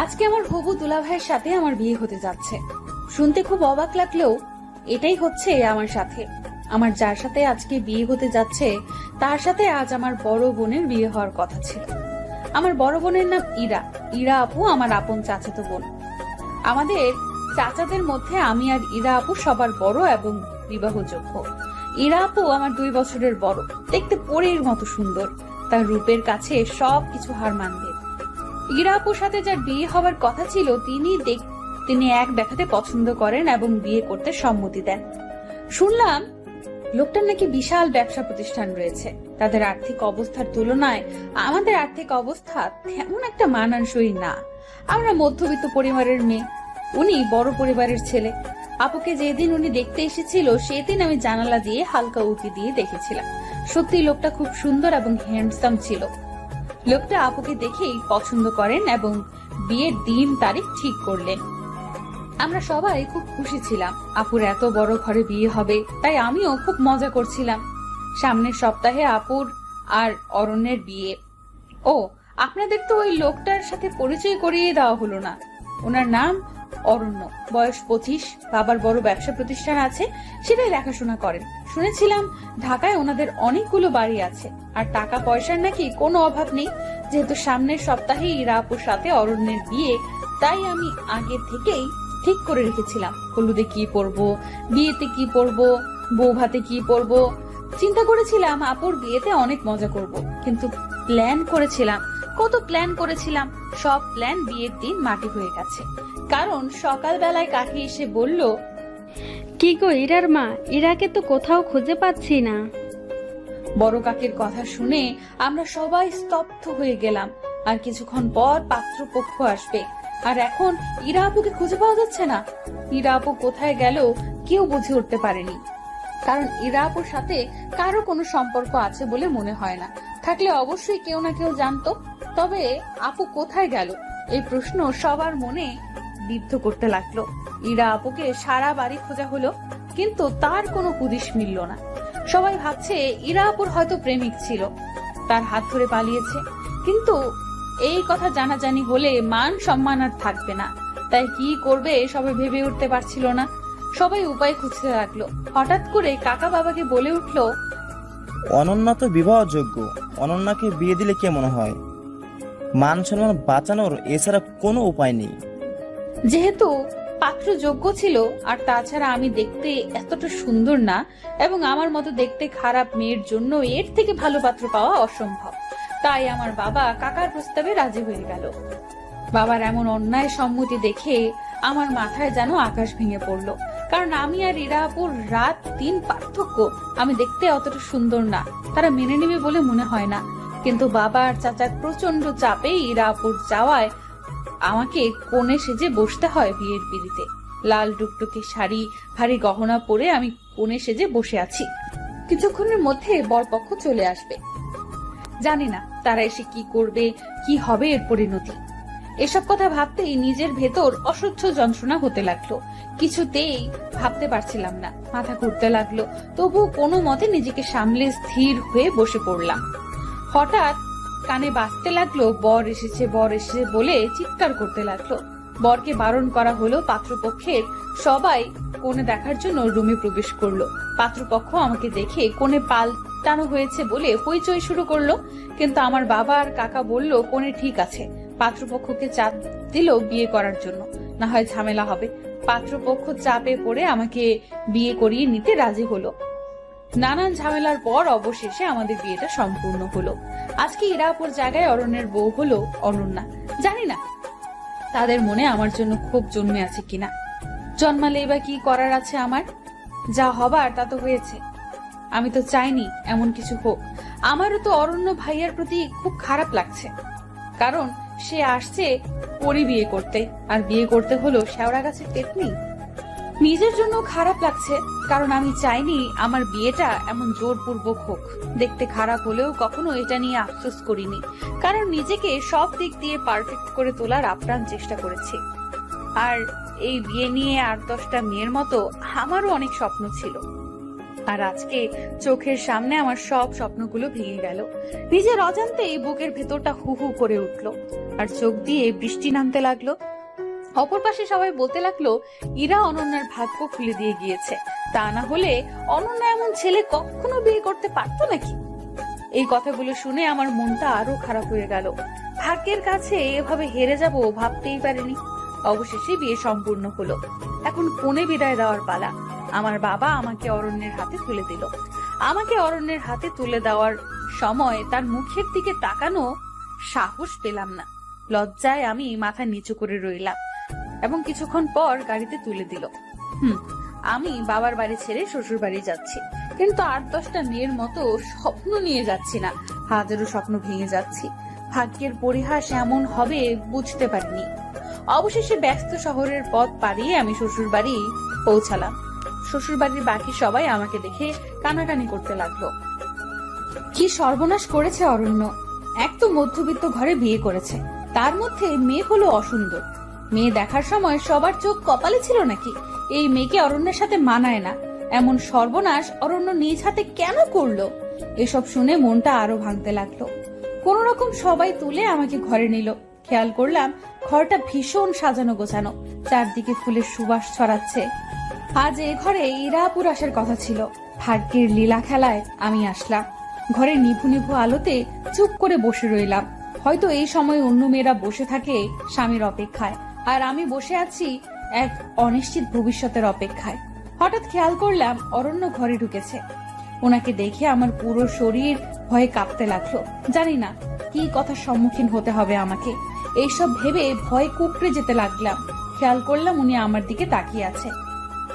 আজকে আমার হবু দুলাভাইয়ের সাথে আমার বিয়ে হতে যাচ্ছে। শুনতে খুব অবাক লাগলেও এটাই হচ্ছে আমার সাথে। আমার যার সাথে আজকে বিয়ে হতে যাচ্ছে তার সাথে আজ আমার বড় বোনের বিয়ে হওয়ার কথা ছিল। আমার বড় বোনের নাম ইরা। ইরা আপু আমার আপন চাচাতো বোন। আমাদের চাচাদের মধ্যে আমি আর ইরা আপু সবার বড় এবং বিবাহযোগ্য। ইরা আপু আমার 2 বছরের বড়, দেখতে পরীর মতো সুন্দর। তার রূপের কাছে সবকিছু হার মানবে। ইরা আপুর সাথে যার বিয়ে হবার কথা ছিল তিনি এক দেখাতে পছন্দ করেন এবং বিয়ে করতে সম্মতি দেন। শুনলাম লোকটার নাকি বিশাল ব্যবসা প্রতিষ্ঠান রয়েছে। তাদের আর্থিক অবস্থার তুলনায় আমাদের আর্থিক অবস্থা তেমন একটা মানানসই না। আমরা মধ্যবিত্ত পরিবারের মেয়ে, উনি বড় পরিবারের ছেলে। আপুকে যেদিন উনি দেখতে এসেছিল সেদিন আমি জানালা দিয়ে হালকা উঁকি দিয়ে দেখেছিলাম। সত্যি লোকটা খুব সুন্দর এবং হ্যান্ডসাম ছিল। লোকটা আপুকে দেখেই পছন্দ করেন এবং বিয়ের দিন তারিখ ঠিক করলেন। আমরা সবাই খুব খুশি ছিলাম। আপুর এত বড় ঘরে বিয়ে হবে, তাই আমিও খুব মজা করছিলাম। সামনের সপ্তাহে আপুর আর অরণ্যের বিয়ে। ও, আপনাদের তো ওই লোকটার সাথে পরিচয় করিয়ে দেওয়া হলো না। ওনার নাম অরণ্য, বয়স 25, বাবার বড় ব্যবসা প্রতিষ্ঠান আছে, সেটাই দেখাশোনা করেন। শুনেছিলাম ঢাকায় ওনাদের অনেকগুলো বাড়ি আছে আর টাকা পয়সার নাকি কোনো অভাব নেই। যেহেতু সামনের সপ্তাহে ইরা আপুর সাথে অরণ্যের বিয়ে, তাই আমি আগে থেকেই ঠিক করে রেখেছিলাম হলুদে কি পরবো, বিয়েতে কি পরবো, বউ ভাতে কি পরবো। চিন্তা করেছিলাম আপুর বিয়েতে অনেক মজা করব, কিন্তু কত প্ল্যান করেছিলাম, সব প্ল্যান বিয়ের দিন মাটি হয়ে গেছে। কারণ সকালবেলায় কাকি এসে বলল, কি গো ইরার মা, ইরাকে তো কোথাও খুঁজে পাচ্ছি না। বড় কাকির কথা শুনে আমরা সবাই স্তব্ধ হয়ে গেলাম। আর কিছুক্ষণ পর পাত্রপক্ষ আসবে, আর এখন ইরা আপুকে খুঁজে পাওয়া যাচ্ছে না। ইরা আপু কোথায় গেল কেউ বুঝে উঠতে পারেনি। কারণ ইরা আপুর সাথে কারো কোনো সম্পর্ক আছে বলে মনে হয় না। থাকলে অবশ্যই কেউ না কেউ জানতো। তবে আপু কোথায় গেল এই প্রশ্ন সবার মনে বিদ্ধ করতে লাগলো। ইরা আপুকে সারা বাড়ি খোঁজা হলো, কিন্তু তার কোনো হুদিস মিলল না। সবাই ভাবছে ইরা আপুর হয়তো প্রেমিক ছিল, তার হাত ধরে পালিয়েছে। কিন্তু এই কথা জানাজানি হলে মান সম্মান আর থাকবে না। তাই কি করবে সবাই ভেবে উঠতে পারছিল না। সবাই উপায় খুঁজতে লাগলো। হঠাৎ করে কাকা বাবাকে বলে উঠলো, অনন্যা তো বিবাহযোগ্য, অনন্যাকে বিয়ে দিলে কেমন হয়? মান সম্মান বাঁচানোর এছাড়া কোনো উপায় নেই। যেহেতু পাত্র যোগ্য ছিল, আর তাছাড়া আমি দেখতে এতটা সুন্দর না এবং আমার মতো দেখতে খারাপ মেয়ের জন্য এর থেকে ভালো পাত্র পাওয়া অসম্ভব, তাই আমার বাবা কাকার প্রস্তাবে রাজি হয়ে গেল। বাবার এমন অন্যায় সম্মতি দেখে আমার মাথায় যেন আকাশ ভেঙে পড়লো। কারণ আমি আর ইরা আপুর রাত দিন পার্থক্য। আমি দেখতে অতটা সুন্দর না, তারা মেনে নেবে বলে মনে হয় না। কিন্তু বাবা আর চাচার প্রচন্ড চাপে ইরা আপুর যাওয়ায় আমাকে কোণে সেজে বসতে হয় বিয়ের পিড়িতে। লাল টুকটুকে শাড়ি, ভারী গহনা পরে আমি কোণে সেজে বসে আছি। কিছুক্ষণের মধ্যে বরপক্ষ চলে আসবে। জানি না তারা এসে কি করবে, কি হবে এর পরিণতি। এসব কথা ভাবতেই নিজের ভেতর অসহ্য যন্ত্রণা হতে লাগলো। কিছুতেই ভাবতে পারছিলাম না, মাথা ঘুরতে লাগলো। তবুও কোনো মতে নিজেকে সামলে স্থির হয়ে বসে পড়লাম। হঠাৎ কানে বাজতে লাগলো, বর এসেছে বর এসেছে বলে চিৎকার করতে লাগলো। বরকে বারণ করা হলো। পাত্রপক্ষের সবাই কোণে দেখার জন্য রুমে প্রবেশ করলো। পাত্রপক্ষ আমাকে দেখে কোণে পাল্টানো হয়েছে বলে হইচই শুরু করলো। কিন্তু আমার বাবা আর কাকা বলল কোণে ঠিক আছে। পাত্রপক্ষকে চাপ দিল বিয়ে করার জন্য, না হয় ঝামেলা হবে। পাত্রপক্ষ চাপে পড়ে আমাকে বিয়ে করিয়ে নিতে রাজি হলো। নানান ঝামেলার পর অবশেষে আমাদের বিয়েটা সম্পূর্ণ হলো। আজকে ইরা আপুর জায়গায় অরণ্যের বউ হলো অনন্যা। জানি না তাদের মনে আমার জন্য ক্ষোভ জন্মে আছে কিনা। জন্মালে এবার কি করার আছে আমার? যা হবার তা তো হয়েছে। আমি তো চাইনি এমন কিছু হোক। আমারও তো অরণ্য ভাইয়ার প্রতি খুব খারাপ লাগছে, কারণ সে আসছে পরি বিয়ে করতে, আর বিয়ে করতে হলো শেওড়া গাছের পেতনি। নিজের জন্য খারাপ লাগছে, কারণ আমি চাইনি আমার বিয়েটা এমন জোরপূর্বক হোক। দেখতে খারাপ হলেও কখনো এটা নিয়ে আফসোস করিনি, কারণ নিজেকে সব দিক দিয়ে পারফেক্ট করে তোলার আপ্রাণ চেষ্টা করেছি। আর এই বিয়ে নিয়ে 8-10টা মেয়ের মতো আমারও অনেক স্বপ্ন ছিল। আর আজকে চোখের সামনে আমার সব স্বপ্নগুলো ভেঙে গেল। নিজের অজান্তেই বুকের ভেতরটা হু হু করে উঠলো। আর চোখ দিয়ে বৃষ্টি নামতে লাগলো। অপর পাশে সবাই বলতে লাগলো ইরা অনন্যার ভাগ্য খুলে দিয়ে গিয়েছে, তা না হলে অনন্যা এমন ছেলে কখনো বিয়ে করতে পারতো নাকি। এই কথাগুলো শুনে আমার মনটা আরো খারাপ হয়ে গেল। ভাগ্যের কাছে এভাবে হেরে যাব ভাবতেই পারিনি। অবশেষে বিয়ে সম্পূর্ণ হলো। এখন কোণে বিদায় দেওয়ার পালা। আমার বাবা আমাকে অরণ্যের হাতে তুলে দিল। আমাকে অরণ্যের হাতে তুলে দেওয়ার সময় তার মুখের দিকে তাকানো সাহস পেলাম না। লজ্জায় আমি মাথা নিচু করে রইলাম এবং কিছুক্ষণ পর গাড়িতে তুলে দিল। আমি বাবার বাড়ি ছেড়ে শ্বশুর বাড়ি যাচ্ছি, কিন্তু 8-10টা মেয়ের মতো স্বপ্ন নিয়ে যাচ্ছি না, হাজারো স্বপ্ন ভেঙে যাচ্ছি। ভাগ্যের পরিহাস এমন হবে বুঝতে পারিনি। অবশেষে ব্যস্ত শহরের পথ পাড়িয়ে আমি শ্বশুর বাড়ি পৌঁছালাম। শ্বশুর বাড়ির বাকি সবাই আমাকে দেখে কানাকানি করতে লাগলো। কি সর্বনাশ করেছে অরণ্য! এক তো মধ্যবিত্ত ঘরে বিয়ে করেছে, তার মধ্যে মেয়ে হলো অসুন্দর। মেয়ে দেখার সময় সবার চোখ কপালে ছিল নাকি এই মেয়েকে অরণ্যের সাথে মানায় না? এমন সর্বনাশ অরণ্য নিজ হাতে কেন করলো? এসব শুনে মনটা আরো ভাঙতে লাগলো। কোন রকম সবাই তুলে আমাকে ঘরে নিল। খেয়াল করলাম ঘরটা ভীষণ সাজানো গোছানো, চারদিকে ফুলের সুবাস ছড়াচ্ছে। আজ এ ঘরে ইরাপুর আসার কথা ছিল। ভাগ্যের লীলা খেলায় আমি আসলাম। ঘরে নিভু নিভু আলোতে চুপ করে বসে রইলাম। হয়তো এই সময় অন্য মেয়েরা বসে থাকে স্বামীর অপেক্ষায়, আর আমি বসে আছি এক অনিশ্চিত ভবিষ্যতের অপেক্ষায়। হঠাৎ খেয়াল করলাম অরণ্য ঘরে ঢুকেছে। ওনাকে দেখে আমার পুরো শরীর ভয়ে কাঁপতে লাগলো। জানি না কি কথার সম্মুখীন হতে হবে আমাকে। এইসব ভেবে ভয়ে কুকড়ে যেতে লাগলাম। খেয়াল করলাম উনি আমার দিকে তাকিয়ে আছে।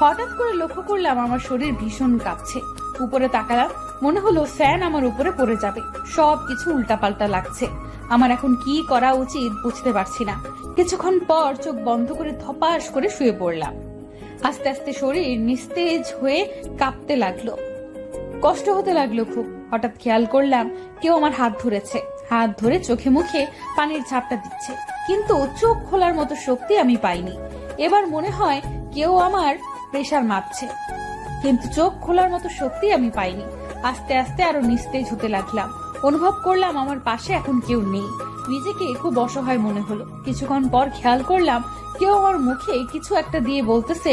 হঠাৎ করে লক্ষ্য করলাম আমার শরীর ভীষণ কাঁপছে। উপরে তাকালাম, মনে হলো ফ্যান আমার উপরে পড়ে যাবে। সবকিছু উল্টাপাল্টা লাগছে। আমার এখন কি করা উচিত বুঝতে পারছি না। কিছুক্ষণ পর চোখ বন্ধ করে ধপাস করে শুয়ে পড়লাম। আস্তে আস্তে শরীর নিস্তেজ হয়ে কাঁপতে লাগলো, কষ্ট হতে লাগলো খুব। হঠাৎ খেয়াল করলাম কেউ আমার হাত ধরেছে। হাত ধরে চোখে মুখে পানির ঝাপটা দিচ্ছে, কিন্তু চোখ খোলার মতো শক্তি আমি পাইনি। এবার মনে হয় কেউ আমার প্রেসার মাপছে, কিন্তু চোখ খোলার মতো শক্তি আমি পাইনি। আস্তে আস্তে আরো নিস্তেজ হতে লাগলাম। অনুভব করলাম আমার পাশে এখন কেউ নেই। নিজেকে খুব অসহায় মনে হলো। কিছুক্ষণ পর খেয়াল করলাম কেউ আমার মুখে কিছু একটা দিয়ে বলতেছে,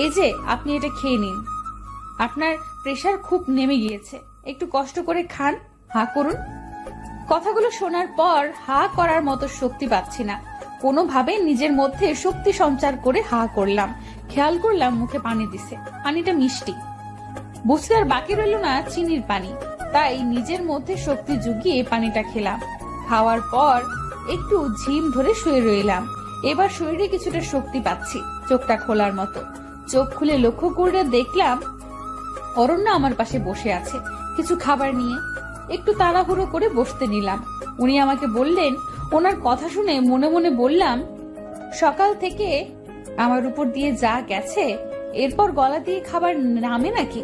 এই যে আপনি এটা খেয়ে নিন, আপনার প্রেসার খুব নেমে গিয়েছে, একটু কষ্ট করে খান, হা করুন। কথাগুলো শোনার পর হা করার মতো শক্তি পাচ্ছি না। কোনোভাবে নিজের মধ্যে শক্তি সঞ্চার করে হা করলাম। খেয়াল করলাম মুখে পানি দিছে, পানিটা মিষ্টি। বুঝতে আর বাকি রইল না চিনির পানি। তাই নিজের মধ্যে শক্তি জুগিয়ে পানিটা খেলাম। খাওয়ার পর একটু ঝিম ধরে শুয়ে রইলাম। এবার শরীরে কিছুটা শক্তি পাচ্ছি, চোখটা খোলার মতো। চোখ খুলে লক্ষ্য করে দেখলাম অরণ্য আমার পাশে বসে আছে কিছু খাবার নিয়ে। একটু তাড়াহুড়ো করে বসতে নিলাম। উনি আমাকে বললেন, ওনার কথা শুনে মনে মনে বললাম, সকাল থেকে আমার উপর দিয়ে যা গেছে এরপর গলা দিয়ে খাবার নামে নাকি?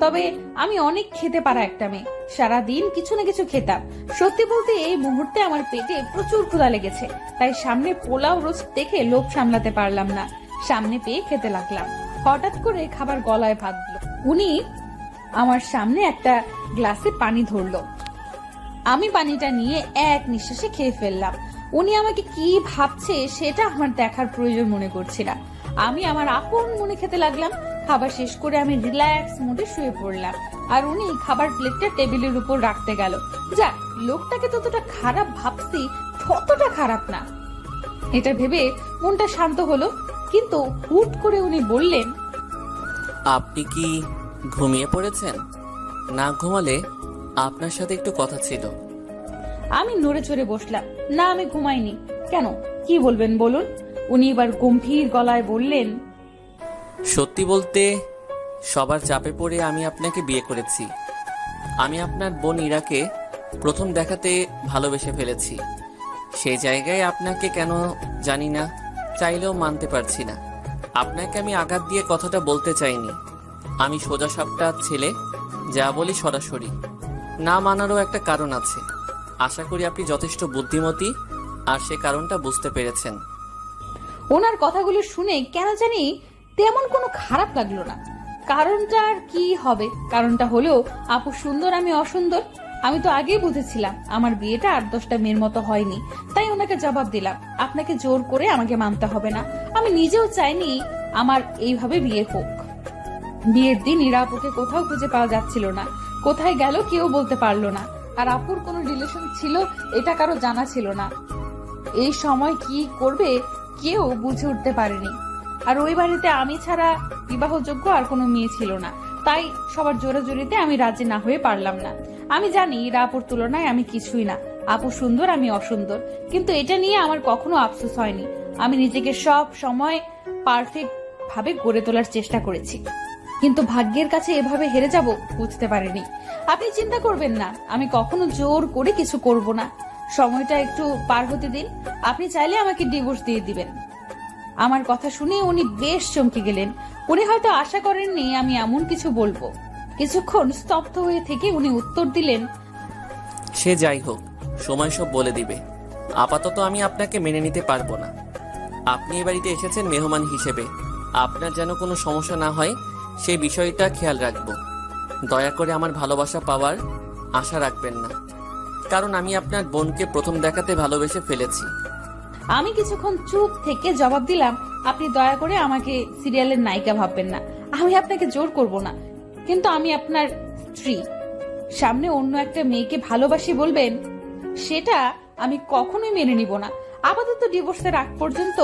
তবে আমি অনেক খেতে পারা একটা মেয়ে, সারাদিন কিছু না কিছু খেতাম। সত্যি বলতে এই মুহূর্তে আমার পেটে প্রচুর ক্ষুধা লেগেছে, তাই সামনে পোলাও রোস্ট দেখে লোভ সামলাতে পারলাম না। সামনে পেয়ে খেতে লাগলাম। হঠাৎ করে খাবার গলায় বাঁধলো। উনি আমার সামনে একটা গ্লাসে পানি ধরলো। আমি পানিটা নিয়ে এক নিঃশ্বাসে খেয়ে ফেললাম। উনি আমাকে কি ভাবছে সেটা আমার দেখার প্রয়োজন মনে করছি না। আমি আমার আপন মনে খেতে লাগলাম। খাবার শেষ করে আমি রিল্যাক্স মুডে শুয়ে পড়লাম, আর উনি খাবার প্লেটটা টেবিলের উপর রাখতে গেল। যাক, লোকটাকে ততটা খারাপ ভাবছি ততটা খারাপ না, এটা ভেবে মনটা শান্ত হলো। কিন্তু হুট করে উনি বললেন, আপনি কি ঘুমিয়ে পড়েছেন? না ঘুমালে আপনার সাথে একটু কথা ছিল। আমি নড়ে চড়ে বসলাম। না, আমি ঘুমাইনি। কেন, কি বলবেন বলুন? উনি এবার গম্ভীর গলায় বললেন, সত্যি বলতে সবার চাপে পড়ে আমি আপনাকে বিয়ে করেছি। আমি আপনার বোন ইরাকে প্রথম দেখাতে ভালোবেসে ফেলেছি। সেই জায়গায় আপনাকে কেন জানি না, চাইলেও মানতে পারছি না। আপনাকে আমি আঘাত দিয়ে কথাটা বলতে চাইনি। আমি সোজা সাপটা ছেলে, যা বলি সরাসরি। না মানারও একটা কারণ আছে। আশা করি আপনি যথেষ্ট বুদ্ধিমতী আর সে কারণটা বুঝতে পেরেছেন। ওনার কথাগুলো শুনে কেন জানি তেমন কোনো খারাপ লাগলো না। কারণটা আর কি হবে? কারণটা হলো আপু সুন্দর, আমি অসুন্দর। আমি তো আগেই বুঝেছিলাম আমার বিয়েটা 8-10টা মেয়ের মতো হয়নি, তাই ওনাকে জবাব দিলাম আপনাকে জোর করে আমাকে মানতে হবে না। আমি নিজেও চাইনি আমার এইভাবে বিয়ে হোক। বিয়ের দিন ইরা আপুকে কোথাও খুঁজে পাওয়া যাচ্ছিল না, কোথায় গেল কেউ বলতে পারলো না। আর আপুর কোনো রিলেশন ছিল এটা কারো জানা ছিল না। এই সময় কি করবে কেউ বুঝে উঠতে পারেনি। আর ওই বাড়িতে আমি ছাড়া বিবাহযোগ্য আর কোনো মেয়ে ছিল না, তাই সবার জোরাজুরিতে আমি রাজি না হয়ে পারলাম না। আমি জানি ইরা আপুর তুলনায় আমি কিছুই না, আপু সুন্দর আমি অসুন্দর, কিন্তু এটা নিয়ে আমার কখনো আফসোস হয়নি। আমি নিজেকে সব সময় পারফেক্ট ভাবে গড়ে তোলার চেষ্টা করেছি, কিন্তু ভাগ্যের কাছে এভাবে হেরে যাব বুঝতে পারিনি। আপনি চিন্তা করবেন না, আমি কখনো জোর করে কিছু করব না। সময়টা একটু পার হতে দিন, আপনি চাইলে আমাকে ডিভোর্স দিয়ে দিবেন। আমার কথা শুনে উনি বেশ চমকে গেলেন। উনি হয়তো আশা করেননি আমি এমন কিছু বলবো। কিছুক্ষণ স্তব্ধ হয়ে থেকে উনি উত্তর দিলেন, সে যাই হোক, সময় সব বলে দিবে। আপাতত আমি আপনাকে মেনে নিতে পারবো না। আপনি এ বাড়িতে এসেছেন মেহমান হিসেবে, আপনার যেন কোনো সমস্যা না হয় সেই বিষয়টা খেয়াল রাখবো। দয়া করে আমার ভালোবাসা পাওয়ার আশা রাখবেন না, কারণ আমি আপনার বোনকে প্রথম দেখাতে ভালোবেসে ফেলেছি। আমি কিছুক্ষণ চুপ থেকে জবাব দিলাম, আপনি দয়া করে আমাকে সিরিয়ালের নায়িকা ভাববেন না। আমি আপনাকে জোর করব না, কিন্তু আমি আপনার স্ত্রী। সামনে অন্য একটা মেয়েকে ভালোবাসি বলবেন, সেটা আমি কখনোই মেনে নিব না। আপাতত ডিভোর্সের আগ পর্যন্ত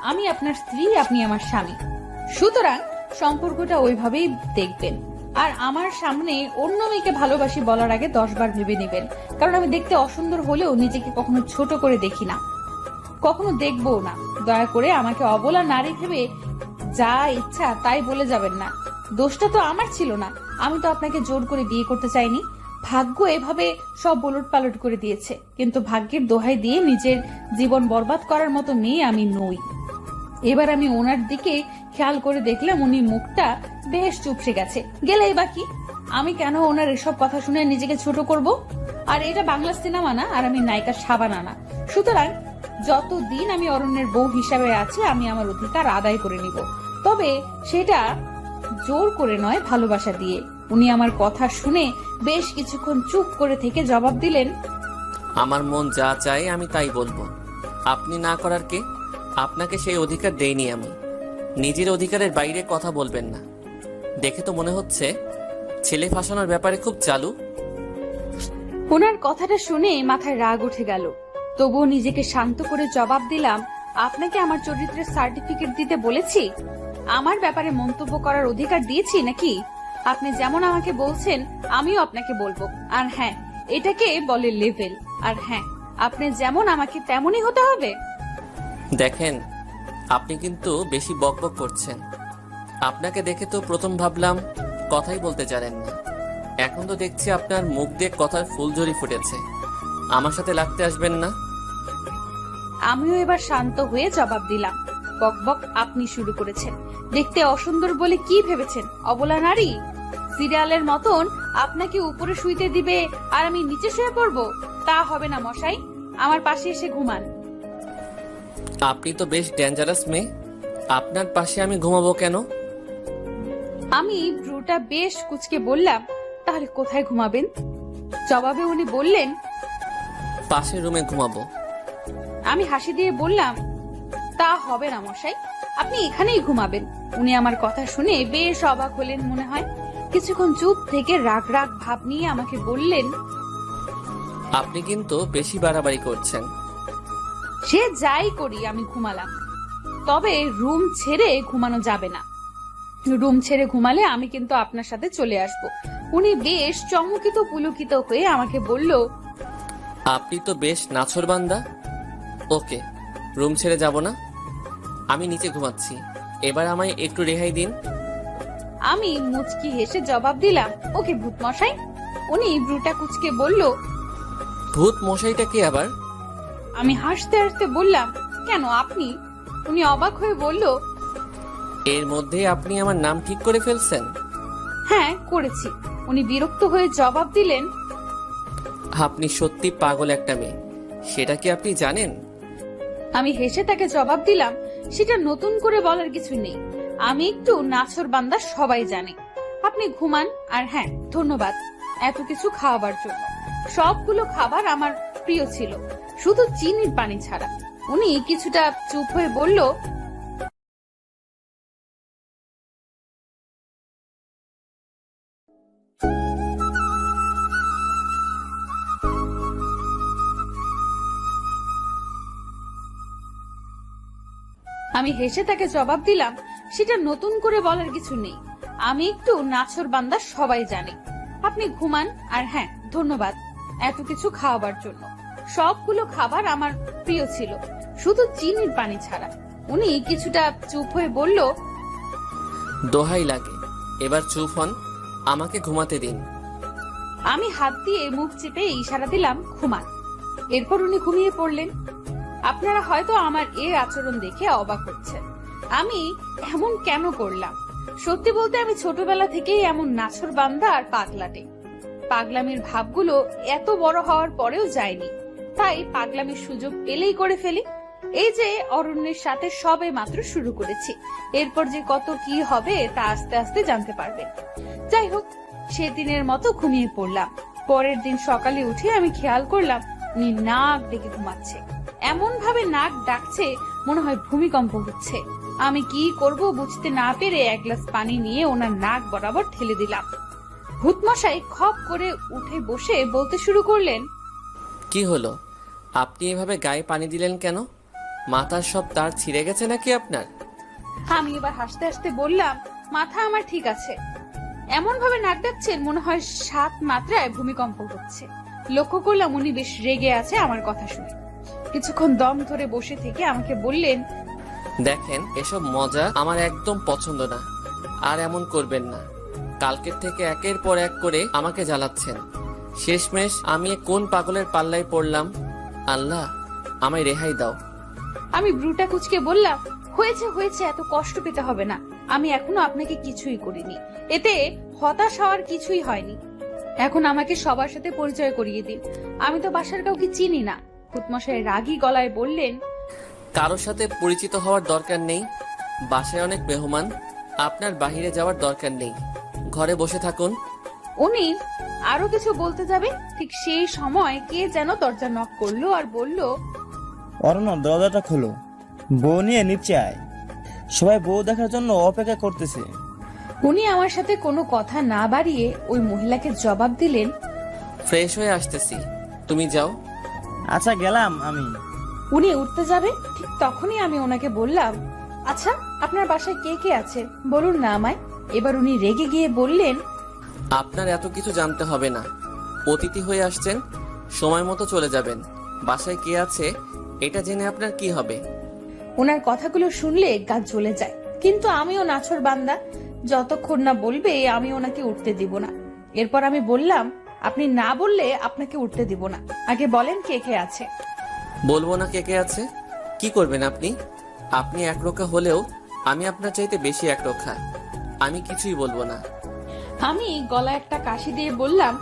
আমি আপনার স্ত্রী, আপনি আমার স্বামী। সুতরাং সম্পর্কটা ওইভাবেই দেখবেন। আর আমার সামনে অন্য মেয়েকে ভালোবাসি বলার আগে 10 বার ভেবে নেবেন, কারণ আমি দেখতে অসুন্দর হলেও নিজেকে কখনো ছোট করে দেখি না, কখনো দেখবো না। দয়া করে আমাকে অবলা নারী ভেবে যা ইচ্ছা তাই বলে যাবেন না। দোষটা তো আমার ছিল না, আমি তো আপনাকে জোর করে বিয়ে করতে চাইনি। ভাগ্য এভাবে সব ওলট পালট করে দিয়েছে, কিন্তু ভাগ্যের দোহাই দিয়ে নিজের জীবন বরবাদ করার মতো মেয়ে আমি নই। এবার আমি ওনার দিকে খেয়াল করে দেখলাম উনি মুখটা বেশ চুপসে গেছে। গেলেই বাকি, আমি কেন ওনার এসব কথা শুনে নিজেকে ছোট করব? আর এটা বাংলা সিনেমা না, আর আমি নায়িকা সাবানা না। সুতরাং যতদিন আমি অরণ্যের বউ হিসাবে আছি, আমি আমার অধিকার আদায় করে নিব, তবে সেটা জোর করে নয়, ভালোবাসা দিয়ে। উনি আমার কথা শুনে বেশ কিছুক্ষণ চুপ করে থেকে জবাব দিলেন, আমার মন যা চায় আমি তাই বলবো। আপনি না করার কে? আপনাকে সেই অধিকার দেইনি আমি। নিজের অধিকারের বাইরে কথা বলবেন না। দেখে তো মনে হচ্ছে ছেলে ফাঁসানোর ব্যাপারে খুব চালু। ওনার কথাটা শুনে মাথায় রাগ উঠে গেল, তবুও নিজেকে শান্ত করে জবাব দিলাম, আপনাকে আমার চরিত্রের সার্টিফিকেট দিতে বলেছি? আমার ব্যাপারে মন্তব্য করার অধিকার দিয়েছি নাকি? আপনি যেমন আমাকে বলছেন আমিও আপনাকে বলবো। আর হ্যাঁ, এটাকে বলে লেভেল। আর হ্যাঁ, আপনি যেমন আমাকে তেমনই হতে হবে। দেখেন, আপনি কিন্তু বেশি বকবক করছেন। আপনাকে দেখে তো প্রথম ভাবলাম কথাই বলতে জানেন না, এখন তো দেখছি আপনার মুখ দিয়ে কথার ফুলঝুরি ফুটেছে। আমার সাথে লাগতে আসবেন না। আমিও এবার শান্ত হয়ে জবাব দিলাম, বকবক আপনি শুরু করেছেন। দেখতে অসুন্দর বলে কি ভেবেছেন অবলা নারী? সিরিয়ালের মতন আপনাকে উপরে শুইতে দিবে আর আমি নিচে শুয়ে পড়বো? তা হবে না মশাই, আমার পাশে এসে ঘুমান। আপনি তো বেশ ডেঞ্জারাস মেয়ে, আপনার পাশে আমি ঘুমাবো কেন? আমি ব্রুটা বেশ কুচকে বললাম, তাহলে কোথায় ঘুমাবেন? জবাবে উনি বললেন, পাশের রুমে ঘুমাবো। আমি হাসি দিয়ে বললাম, তা হবে না মশাই, আপনি এখানেই ঘুমাবেন। উনি আমার কথা শুনে বেশ অবাক হলেন মনে হয়। কিছুক্ষণ চুপ থেকে রাগ রাগ ভাব নিয়ে আমাকে বললেন, আপনি কিন্তু বেশি বাড়াবাড়ি করছেন। সে যাই করি আমি ঘুমালাম, তবে রুম ছেড়ে ঘুমানো যাবে না। রুম ছেড়ে ঘুমালে আমি কিন্তু আপনার সাথে চলে আসব। উনি বেশ চমকিত পুলকিত হয়ে আমাকে বলল, আপনি তো বেশ নাছোড়বান্দা। ওকে, রুম ছেড়ে যাব না, আমি নিচে ঘুমাচ্ছি। এবার আমায় একটু রেহাই দিন। আমি মুচকি হেসে জবাব দিলাম, ওকে ভূত মশাই। উনি ব্রুটা কুচকে বলল, ভূত মশাইটা কি আবার? আমি হাসতে হাসতে বললাম, কেন আপনি? উনি অবাক হয়ে বলল, এর মধ্যে আপনি আমার নাম ঠিক করে ফেলছেন? হ্যাঁ করেছি। উনি বিরক্ত হয়ে জবাব দিলেন, আপনি সত্যি পাগল একটা মেয়ে, সেটা কি আপনি জানেন? আমি হেসে তাকে জবাব দিলাম, সেটা নতুন করে বলার কিছু নেই, আমি একটু নাছর বান্দা, সবাই জানে। আপনি ঘুমান। আর হ্যাঁ, ধন্যবাদ এত কিছু খাওয়াবার জন্য। সবগুলো খাবার আমার প্রিয় ছিল, শুধু চিনির পানি ছাড়া। উনি কিছুটা চুপ হয়ে বলল, আমি হেসে তাকে জবাব দিলাম, সেটা নতুন করে বলার কিছু নেই। আমি একটু নাছর বান্দা, সবাই জানে। আপনি ঘুমান। আর হ্যাঁ, ধন্যবাদ এত কিছু খাওয়াবার জন্য। সবগুলো খাবার আমার প্রিয় ছিল, শুধু চিনির পানি ছাড়া। উনি কিছুটা চুপ হয়ে বলল, দোহাই লাগে, এবার চুপ হন, আমাকে ঘুমাতে দিন। আমি হাত দিয়ে মুখ চেপে ইশারা দিলাম ঘুমান। এরপর উনি ঘুমিয়ে পড়লেন। আপনারা হয়তো আমার এর আচরণ দেখে অবাক হচ্ছেন, আমি এমন কেন করলাম। সত্যি বলতে আমি ছোটবেলা থেকেই এমন নাছর বান্দা আর পাগলাটে। পাগলামির ভাবগুলো এত বড় হওয়ার পরেও যায়নি, তাই পাগলামির সুযোগ পেলেই করে ফেলি। এই যে অরণ্যের সাথে সবে মাত্র শুরু করেছি, এরপর যে কত কি হবে তা আস্তে আস্তে জানতে পারবে। যাই হোক, সেদিনের মতো ঘুমিয়ে পড়লাম। পরের দিন সকালে উঠে আমি খেয়াল করলাম উনি নাক ডেকে ঘুমাচ্ছে। এমন ভাবে নাক ডাকছে মনে হয় ভূমিকম্প হচ্ছে। আমি কি করব বুঝতে না পেরে এক গ্লাস পানি নিয়ে ওনার নাক বরাবর ঠেলে দিলাম। ভূতমশাই খপ করে উঠে বসে বলতে শুরু করলেন, কি হলো, আপনি এভাবে গায়ে পানি দিলেন কেন? মাথার সব তার ছিঁড়ে গেছে নাকি আপনার? আমি এবার হাসতে হাসতে বললাম, মাথা আমার ঠিক আছে। এমন ভাবে নাক ডাকছেন মনে হয় 7 মাত্রায় ভূমিকম্প হচ্ছে। লক্ষ্য করলাম উনি বেশ রেগে আছে আমার কথা শুনে। কিছুক্ষণ দম ধরে বসে থেকে আমাকে বললেন, দেখেন, এসব মজা আমার একদম পছন্দ না, আর এমন করবেন না। কালকের থেকে একের পর এক করে আমাকে জ্বালাচ্ছেন। শেষমেশ আমি কোন পাগলের পাল্লায় পড়লাম? আল্লাহ, আমায় রেহাই দাও। আমি ব্রুটা কুচকে বললাম, হয়েছে হয়েছে, এত কষ্ট পেতে হবে না। আমি এখনো আপনাকে কিছুই করিনি, এতে হতাশ হওয়ার কিছুই হয়নি। এখন আমাকে সবার সাথে পরিচয় করিয়ে দিন, আমি তো বাসার কাউকে চিনি না। ভূতমশাই রাগী গলায় বললেন, কারোর সাথে পরিচিত হওয়ার দরকার নেই। বাসায় অনেক মেহমান, আপনার বাইরে যাওয়ার দরকার নেই, ঘরে বসে থাকুন। উনি আরো কিছু বলতে যাবে, ঠিক সেই সময় কে যেন দরজা নক করলো আর বলল, অরণ্য, দরজাটা খোলো, বউ নিয়ে নিচে আয়। সবাই বউ দেখার জন্য অপেক্ষা করতেছে। উনি আমার সাথে কোনো কথা না বাড়িয়ে ওই মহিলাকে জবাব দিলেন, ফ্রেশ হয়ে আসতেছি, তুমি যাও। আচ্ছা, গেলাম আমি। উনি উঠতে যাবে, ঠিক তখনই আমি ওনাকে বললাম, আচ্ছা আপনার বাসায় কে কে আছে বলুন না আমায়। এবার উনি রেগে গিয়ে বললেন, আপনার এত কিছু জানতে হবে না, অতিথি হয়ে আসছেন, সময় মতো চলে যাবেন। বাসায় কে আছে এটা জেনে আপনার কি হবে? ওনার কথাগুলো শুনলে গা জ্বলে যায়, কিন্তু আমিও নাছর বান্দা, যতক্ষণ না বলবে আমি ওনাকে উঠতে দিব না। এরপর আমি বললাম, আপনি না বললে আপনাকে উঠতে দিব না, আগে বলেন কে কে আছে। বলবো না কে কে আছে? কি করবেন আপনি? আপনি একরোখা হলেও আমি আপনার চাইতে বেশি একরোখা। আমি কিছুই বলবো না। আমি গলা একটা কাশি দিয়ে বললাম,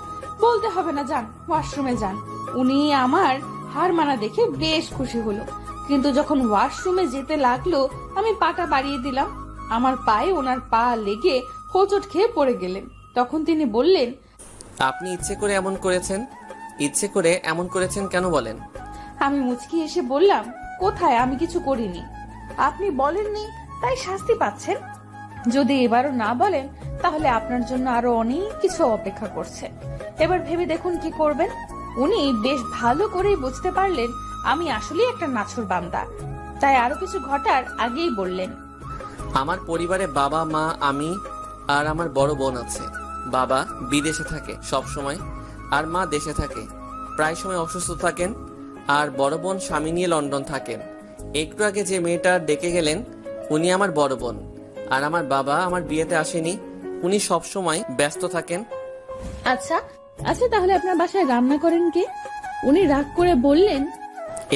বলতে হবে না, যান ওয়াশরুমে যান। উনি আমার হার মানা দেখে বেশ খুশি হলো, কিন্তু যখন ওয়াশরুমে যেতে লাগলো আমি পাটা বাড়িয়ে দিলাম। আমার পায়ে ওনার পা লেগে হোঁচট খেয়ে পড়ে গেলেন। তখন তিনি বললেন, আপনি ইচ্ছে করে এমন করেছেন? ইচ্ছে করে এমন করেছেন কেন বলেন? আমি মুচকি এসে বললাম, কোথায়, আমি কিছু করিনি। আপনি বলেননি তাই শাস্তি পাচ্ছেন। যদি এবারও না বলেন তাহলে আপনার জন্য আরো অনেক কিছু অপেক্ষা করছে। এবার ভেবে দেখুন কি করবেন। উনি বেশ ভালো করেই বুঝতে পারলেন আমি আসলে একটা নাছর বান্দা, তাই আরো কিছু ঘটার আগেই বললেন, আমার পরিবারে বাবা, মা, আমি আর আমার বড় বোন আছে। বাবা বিদেশে থাকে সব সময়, আর মা দেশে থাকে, প্রায় সময় অসুস্থ থাকেন। আর বড় বোন স্বামী নিয়ে লন্ডন থাকেন। একটু আগে যে মেয়েটা ডেকে গেলেন উনি আমার বড় বোন। আর আমার বাবা আমার বিয়েতে আসেনি, উনি সব সময় ব্যস্ত থাকেন। আচ্ছা আচ্ছা, তাহলে আপনার বাসায় রান্না করেন কে? উনি রাগ করে বললেন,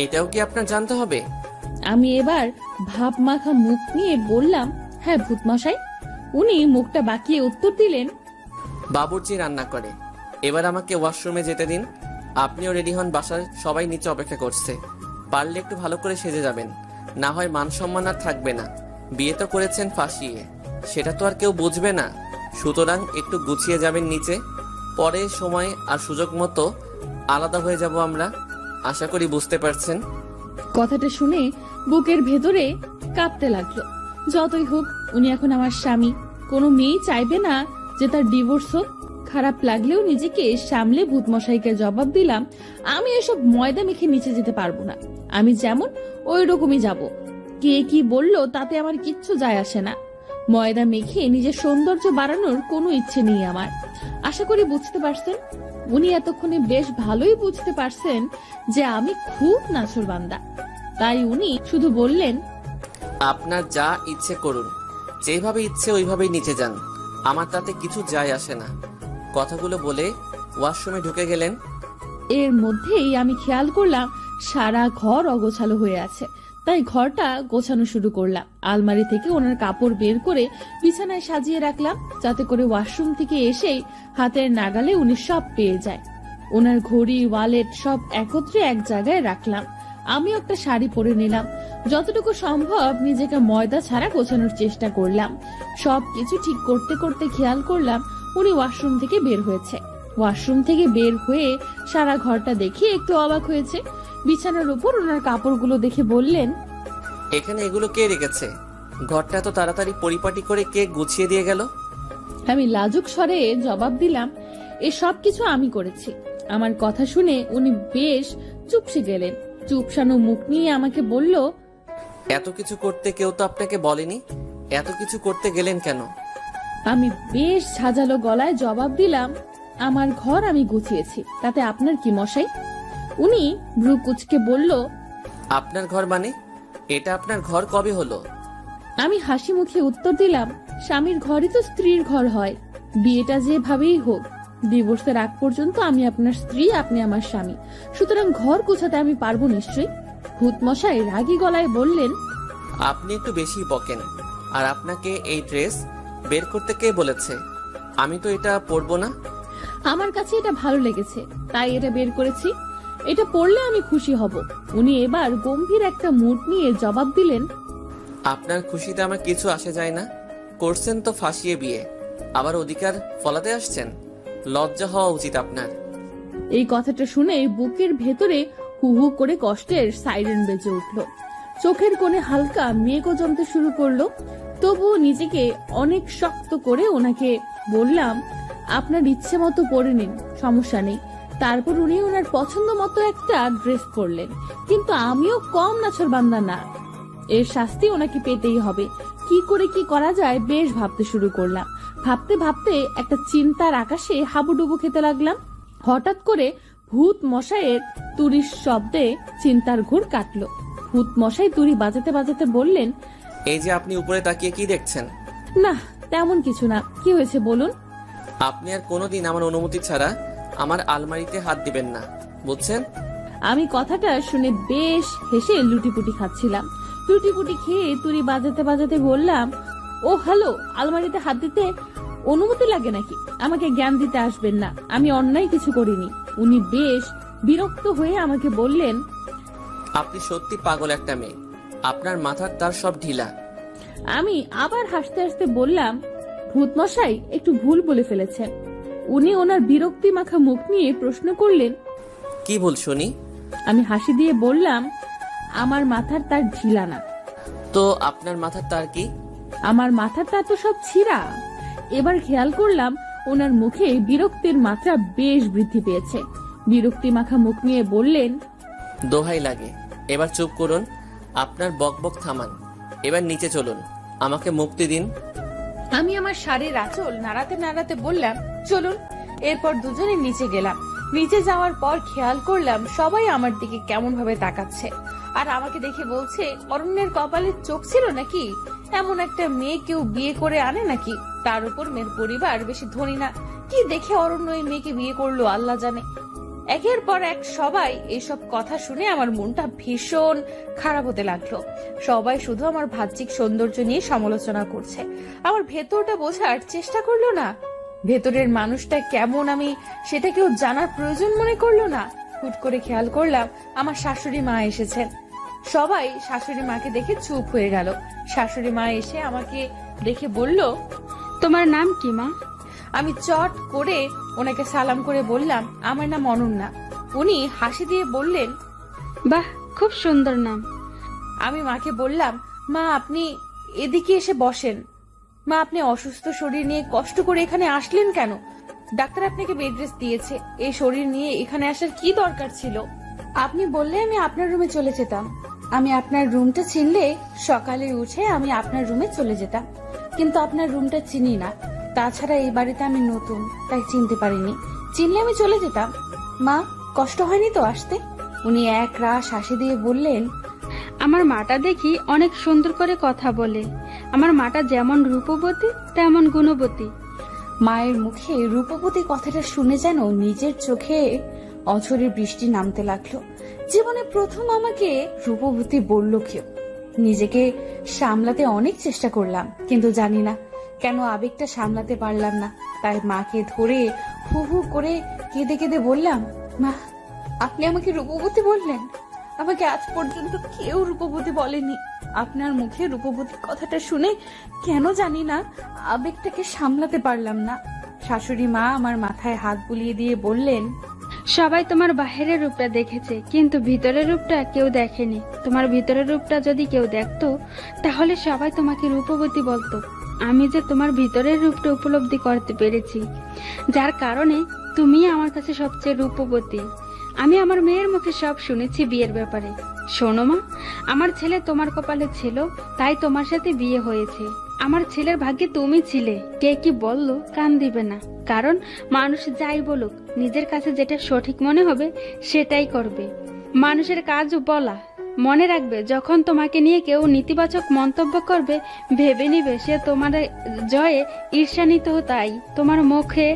এটাও কি আপনার জানতে হবে? আমি এবার ভাব মাখা মুখ নিয়ে বললাম, হ্যাঁ ভূতমশাই। উনি মুখটা বাঁকিয়ে উত্তর দিলেন, বাবুর্চি রান্না করে। এবার আমাকে ওয়াশরুমে যেতে দিন। আপনিও রেডি হন, বাসার সবাই নিচে অপেক্ষা করছে। পারলে একটু ভালো করে সেজে যাবেন, না হয় মান সম্মান আর থাকবে না। বিয়ে তো করেছেন ফাঁসিয়ে, সেটা তো আর কেউ বুঝবে না। সুতরাং একটু গুছিয়ে যাবেন নিচে, পরে সময় আর সুযোগ মতো আলাদা হয়ে যাব আমরা। আশা করি বুঝতে পারছেন। কথাটা শুনে বুকের ভেতরে কাঁপতে লাগলো। যতই হোক উনি এখন আমার স্বামী, কোনো মেয়ে চাইবে না যে তার ডিভোর্স হোক। খারাপ লাগলেও নিজেকে সামলে ভূতমশাইকে জবাব দিলাম, আমি এসব ময়দা মেখে নিচে যেতে পারবো না। আমি যেমন ওই রকমই যাব। কে কি বললো তাতে আমার কিচ্ছু যায় আসে না। ময়দা মেখে নিজের সৌন্দর্য বাড়ানোর কোনো ইচ্ছে নেই আমার। আশা করি বুঝতে পারছেন। উনি এতক্ষণে বেশ ভালোই বুঝতে পারছেন যে আমি খুব নাছোড়বান্দা। তাই উনি শুধু বললেন, আপনার যা ইচ্ছে করুন, যেভাবে ইচ্ছে ওইভাবেই নিচে যান, আমার তাতে কিছু যায় আসে না। কথাগুলো বলে ওয়াশরুমে ঢুকে গেলেন। এর মধ্যেই আমি খেয়াল করলাম সারা ঘর অগোছালো হয়ে আছে। তাই ঘরটা গোছানো শুরু করলাম। আলমারি থেকে ওনার কাপড় বের করে বিছানায় সাজিয়ে রাখলাম, যাতে করে ওয়াশরুম থেকে এসেই হাতের নাগালে উনি সব পেয়ে যায়। ওনার ঘড়ি, ওয়ালেট সব একত্রে এক জায়গায় রাখলাম। আমি একটা শাড়ি পরে নিলাম। যতটুকু সম্ভব নিজেকে ময়দা ছাড়া গোছানোর চেষ্টা করলাম। সবকিছু ঠিক করতে করতে খেয়াল করলাম উনি ওয়াশরুম থেকে বের হয়েছে। ওয়াশরুম থেকে বের হয়ে সারা ঘরটা দেখে একটু অবাক হয়েছে। বিছানার উপর ওনার কাপড়গুলো দেখে বললেন, এখানে এগুলো কে রেখেছে? ঘরটা এত তাড়াতাড়ি পরিপাটি করে কে গুছিয়ে দিয়ে গেল? আমি লাজুক স্বরে জবাব দিলাম, এ সব কিছু আমি করেছি। আমার কথা শুনে উনি বেশ চুপসে গেলেন। চুপসানো মুখ নিয়ে আমাকে বলল, এত কিছু করতে কেউ তো আপনাকে বলেনি, এত কিছু করতে গেলেন কেন? আমি বেশ ঝাঁঝালো গলায় জবাব দিলাম, আমার ঘর আমি গুছিয়েছি, তাতে আপনার কি মশাই? উনি ভ্রু কুচকে বলল, আপনার ঘর মানে? এটা আপনার ঘর কবে হলো? আমি হাসি মুখে উত্তর দিলাম, স্বামীর ঘরই তো স্ত্রীর ঘর হয়। বিয়েটা যেভাবেই হোক, ডিভোর্সের আগ পর্যন্ত আমি আপনার স্ত্রী, আপনি আমার স্বামী। সুতরাং ঘর গোছাতে আমি পারবো নিশ্চয়ই। ভূতমশাই রাগী গলায় বললেন, আপনি একটু বেশি বকেন। আর আপনাকে এই ড্রেস বের করতে কে বলেছে? আমি তো এটা পরবো না। আমার কাছে এটা ভালো লেগেছে তাই এটা বের করেছি। এটা পড়লে আমি খুশি হব। উনি এবার গম্ভীর একটা মুড নিয়ে জবাব দিলেন, আপনার খুশিতে আমার কিছু আসে যায় না। করছেন তো ফাঁসিয়ে বিয়ে, আবার অধিকার ফলাতে আসছেন। লজ্জা হওয়া উচিত আপনার। এই কথাটা শুনে বুকের ভেতরে হু হু করে কষ্টের সাইরেন বেজে উঠল। চোখের কোণে হালকা মেঘও জমতে শুরু করলো। তবুও নিজেকে অনেক শক্ত করে ওনাকে বললাম, আপনার ইচ্ছে মতো পরে নিন, সমস্যা নেই। তারপর উনি ওনার পছন্দ মতো একটা ড্রেস পরলেন। কিন্তু আমিও কম নাছোড়বান্দা না। এর শাস্তি ওনাকে পেতেই হবে। কি করে কি করা যায় বেশ ভাবতে শুরু করলাম। ভাবতে ভাবতে একটা চিন্তার আকাশে হাবুডুবু খেতে লাগলাম। হঠাৎ করে ভূত মশাইয়ের তুরির শব্দে চিন্তার ঘোর কাটলো। ভূত মশাই তুরি বাজাতে বাজাতে বললেন, এই যে আপনি উপরে তাকিয়ে কি দেখছেন? না তেমন কিছু না, কি হয়েছে বলুন। আপনি আর কোনোদিন আমার অনুমতি ছাড়া আমার আলমারিতে হাত দিবেন না, বুঝছেন? আমি কথাটা শুনে বেশ হেসে লুটিপুটি খাচ্ছিলাম। লুটিপুটি খেয়ে তুরি বাজাতে বাজাতে বললাম, ও হ্যালো, আলমারিতে হাত দিতে অনুমতি লাগে নাকি? আমাকে জ্ঞান দিতে আসবেন না, আমি অন্যায় কিছু করিনি। উনি বেশ বিরক্ত হয়ে আমাকে বললেন, আপনি সত্যি পাগল একটা মেয়ে। আপনার মাথার তার সব ঢিলা। আমি আবার হাসতে হাসতে বললাম, ভূতমশাই একটু ভুল বলে ফেলেছেন। উনি ওনার বিরক্তি মাখা মুখ নিয়ে প্রশ্ন করলেন, কি ভুল শুনি? আমি হাসি দিয়ে বললাম, আমার মাথার তার ঢিলা না। তো আপনার মাথার তার কি? আমার মাথার তার তো সব ছিঁড়া। এবার খেয়াল করলাম ওনার মুখে বিরক্তির মাত্রা বেশ বৃদ্ধি পেয়েছে। বিরক্তি মাখা মুখ নিয়ে বললেন, দোহাই লাগে, এবার চুপ করুন। আপনার বকবক থামান, এবার নিচে চলুন, আমাকে মুক্তি দিন। আমি আমার শাড়ির আঁচল নাড়াতে নাড়াতে বললাম, চলুন। এরপর দুজনে নিচে গেলাম। নিচে যাওয়ার পর খেয়াল করলাম সবাই আমার দিকে কেমন ভাবে তাকাচ্ছে। আর আমাকে দেখে বলছে, অরণ্যের কপালে চোখ ছিল নাকি? এমন একটা মেয়ে কেউ বিয়ে করে আনে নাকি? তার উপর মেয়ের পরিবার বেশি ধনী না। কি দেখে অরণ্য এই মেয়েকে বিয়ে করলো আল্লাহ জানে। একের পর এক সবাই এইসব কথা শুনে আমার মনটা ভীষণ খারাপ হতে লাগলো। সবাই শুধু আমার বাহ্যিক সৌন্দর্য নিয়ে সমালোচনা করছে, আমার ভেতরটা বোঝার চেষ্টা করলো না। ভেতরের মানুষটা কেমন আমি সেটা কেউ জানার প্রয়োজন মনে করলো না। হুট করে খেয়াল করলাম আমার শাশুড়ি মা এসেছেন। সবাই শাশুড়ি মাকে দেখে চুপ হয়ে গেল। শাশুড়ি মা এসে আমাকে দেখে বলল, তোমার নাম কি মা? আমি চট করে ওনাকে সালাম করে বললাম, আমার নাম অনন্যা। উনি হাসি দিয়ে বললেন, বাহ, খুব সুন্দর নাম। আমি মাকে বললাম, মা আপনি এদিকে এসে বসেন। মা, আপনি অসুস্থ শরীর নিয়ে কষ্ট করে এখানে আসলেন কেন? ডাক্তার আপনাকে বেড রেস্ট দিয়েছে, এই শরীর নিয়ে এখানে আসার কি দরকার ছিল? আপনি বললে আমি আপনার রুমে চলে যেতাম। আমি আপনার রুমটা চিনলে সকালে উঠে আমি আপনার রুমে চলে যেতাম, কিন্তু আপনার রুমটা চিনি না। তাছাড়া এই বাড়িতে আমি নতুন, তাই চিনতে পারিনি। চিনলে আমি চলে যেতাম। মা, কষ্ট হয়নি তো আসতে? উনি এক রাশ হাসি দিয়ে বললেন, আমার মাটা দেখি অনেক সুন্দর করে কথা বলে। আমার মাটা যেমন রূপবতী তেমন গুণবতী। মায়ের মুখে রূপবতী কথাটা শুনে যেন নিজের চোখে অঝরের বৃষ্টি নামতে লাগলো। জীবনে প্রথম আমাকে রূপবতী বলল কেউ। নিজেকে সামলাতে অনেক চেষ্টা করলাম, কিন্তু জানি না কেন আবেগটা সামলাতে পারলাম না। তাই মাকে ধরে হু হু করে কেঁদে কেঁদে বললাম, মা আপনি আমাকে রূপবতী বললেন? আমাকে আজ পর্যন্ত কেউ রূপবতী বলেনি। আপনার মুখে রূপবতী কথাটা শুনে কেন জানি না আবেগটাকে সামলাতে পারলাম না। শাশুড়ি মা আমার মাথায় হাত বুলিয়ে দিয়ে বললেন, সবাই তোমার বাহিরের রূপটা দেখেছে, কিন্তু ভিতরের রূপটা কেউ দেখেনি। তোমার ভিতরের রূপটা যদি কেউ দেখতো তাহলে সবাই তোমাকে রূপবতী বলতো। আমি যে তোমার ভিতরের রূপটা উপলব্ধি করতে পেরেছি, যার কারণে তুমি আমার কাছে সবচেয়ে রূপবতী। আমি আমার মেয়ের মুখে সব শুনেছি বিয়ের ব্যাপারে। শোনো মা, আমার ছেলে তোমার কপালে ছিল, তাই তোমার সাথে বিয়ে হয়েছে। আমার ছেলের ভাগ্যে তুমি ছিলে। কে কি বললো কান দিবে না, কারণ মানুষ যাই বলুক নিজের কাছে যেটা সঠিক মনে হবে সেটাই করবে। মানুষের কাজও বলা। মনে রাখবে, যখন তোমাকে নিয়ে কেউ নেতিবাচক মন্তব্য করবে ভেবে নিবে সে তোমার জয়ে ঈর্ষান্বিত। তাই তোমার মুখে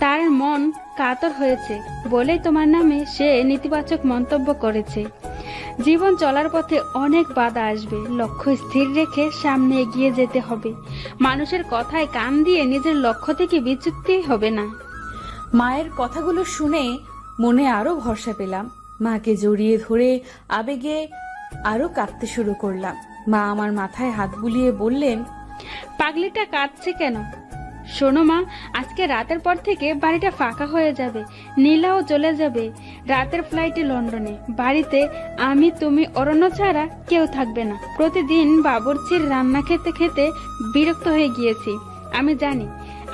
তার মন কাতর হয়েছে বলেই তোমার নামে সে নেতিবাচক মন্তব্য করেছে। জীবন চলার পথে অনেক বাধা আসবে, লক্ষ্য স্থির রেখে সামনে এগিয়ে যেতে হবে। মানুষের কথায় কান দিয়ে নিজের লক্ষ্য থেকে বিচ্যুতি হবে না। মায়ের কথাগুলো শুনে মনে আরো ভরসা পেলাম। মাকে জড়িয়ে ধরে আবেগে আরো কাঁদতে শুরু করলাম। মা আমার মাথায় হাত বুলিয়ে বললেন, পাগলিটা কাঁদছে কেন? শোনো মা, আজকে রাতের পর থেকে বাড়িটা ফাঁকা হয়ে যাবে। নীলাও চলে যাবে রাতের ফ্লাইটে লন্ডনে। বাড়িতে আমি, তুমি, অরণ্য ছাড়া কেউ থাকবে না। প্রতিদিন বাবুর্চির রান্না খেতে খেতে বিরক্ত হয়ে গিয়েছি। আমি জানি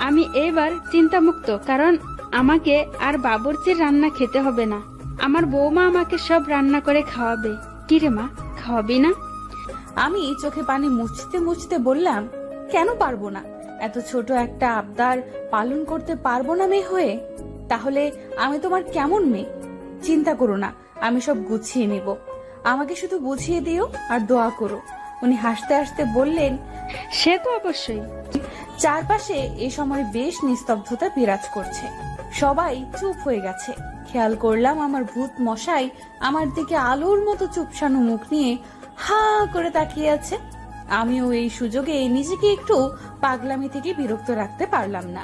আমি এবার চিন্তামুক্ত, কারণ আমাকে আর বাবুর্চির রান্না খেতে হবে না। আমার বৌমা আমাকে সব রান্না করে খাওয়াবে। কিরে মা, খাওয়াবি না? আমি চোখে পানি মুছতে মুছতে বললাম, কেন পারবো না? এত ছোট একটা আবদার পালন করতে পারবো না মেয়ে হয়ে? তাহলে আমি তোমার কেমন মেয়ে? চিন্তা করো না, আমি সব গুছিয়ে নেব। আমাকে শুধু বুঝিয়ে দিও আর দোয়া করো। উনি হাসতে হাসতে বললেন, সে তো অবশ্যই। চারপাশে এ সময় বেশ নিস্তব্ধতা বিরাজ করছে। সবাই চুপ হয়ে গেছে। খেয়াল করলাম আমার ভূত মশাই আমার দিকে আলোর মতো চুপসানো মুখ নিয়ে হা করে তাকিয়ে আছে। আমিও এই সুযোগে নিজেকে একটু পাগলামি থেকে বিরক্ত রাখতে পারলাম না।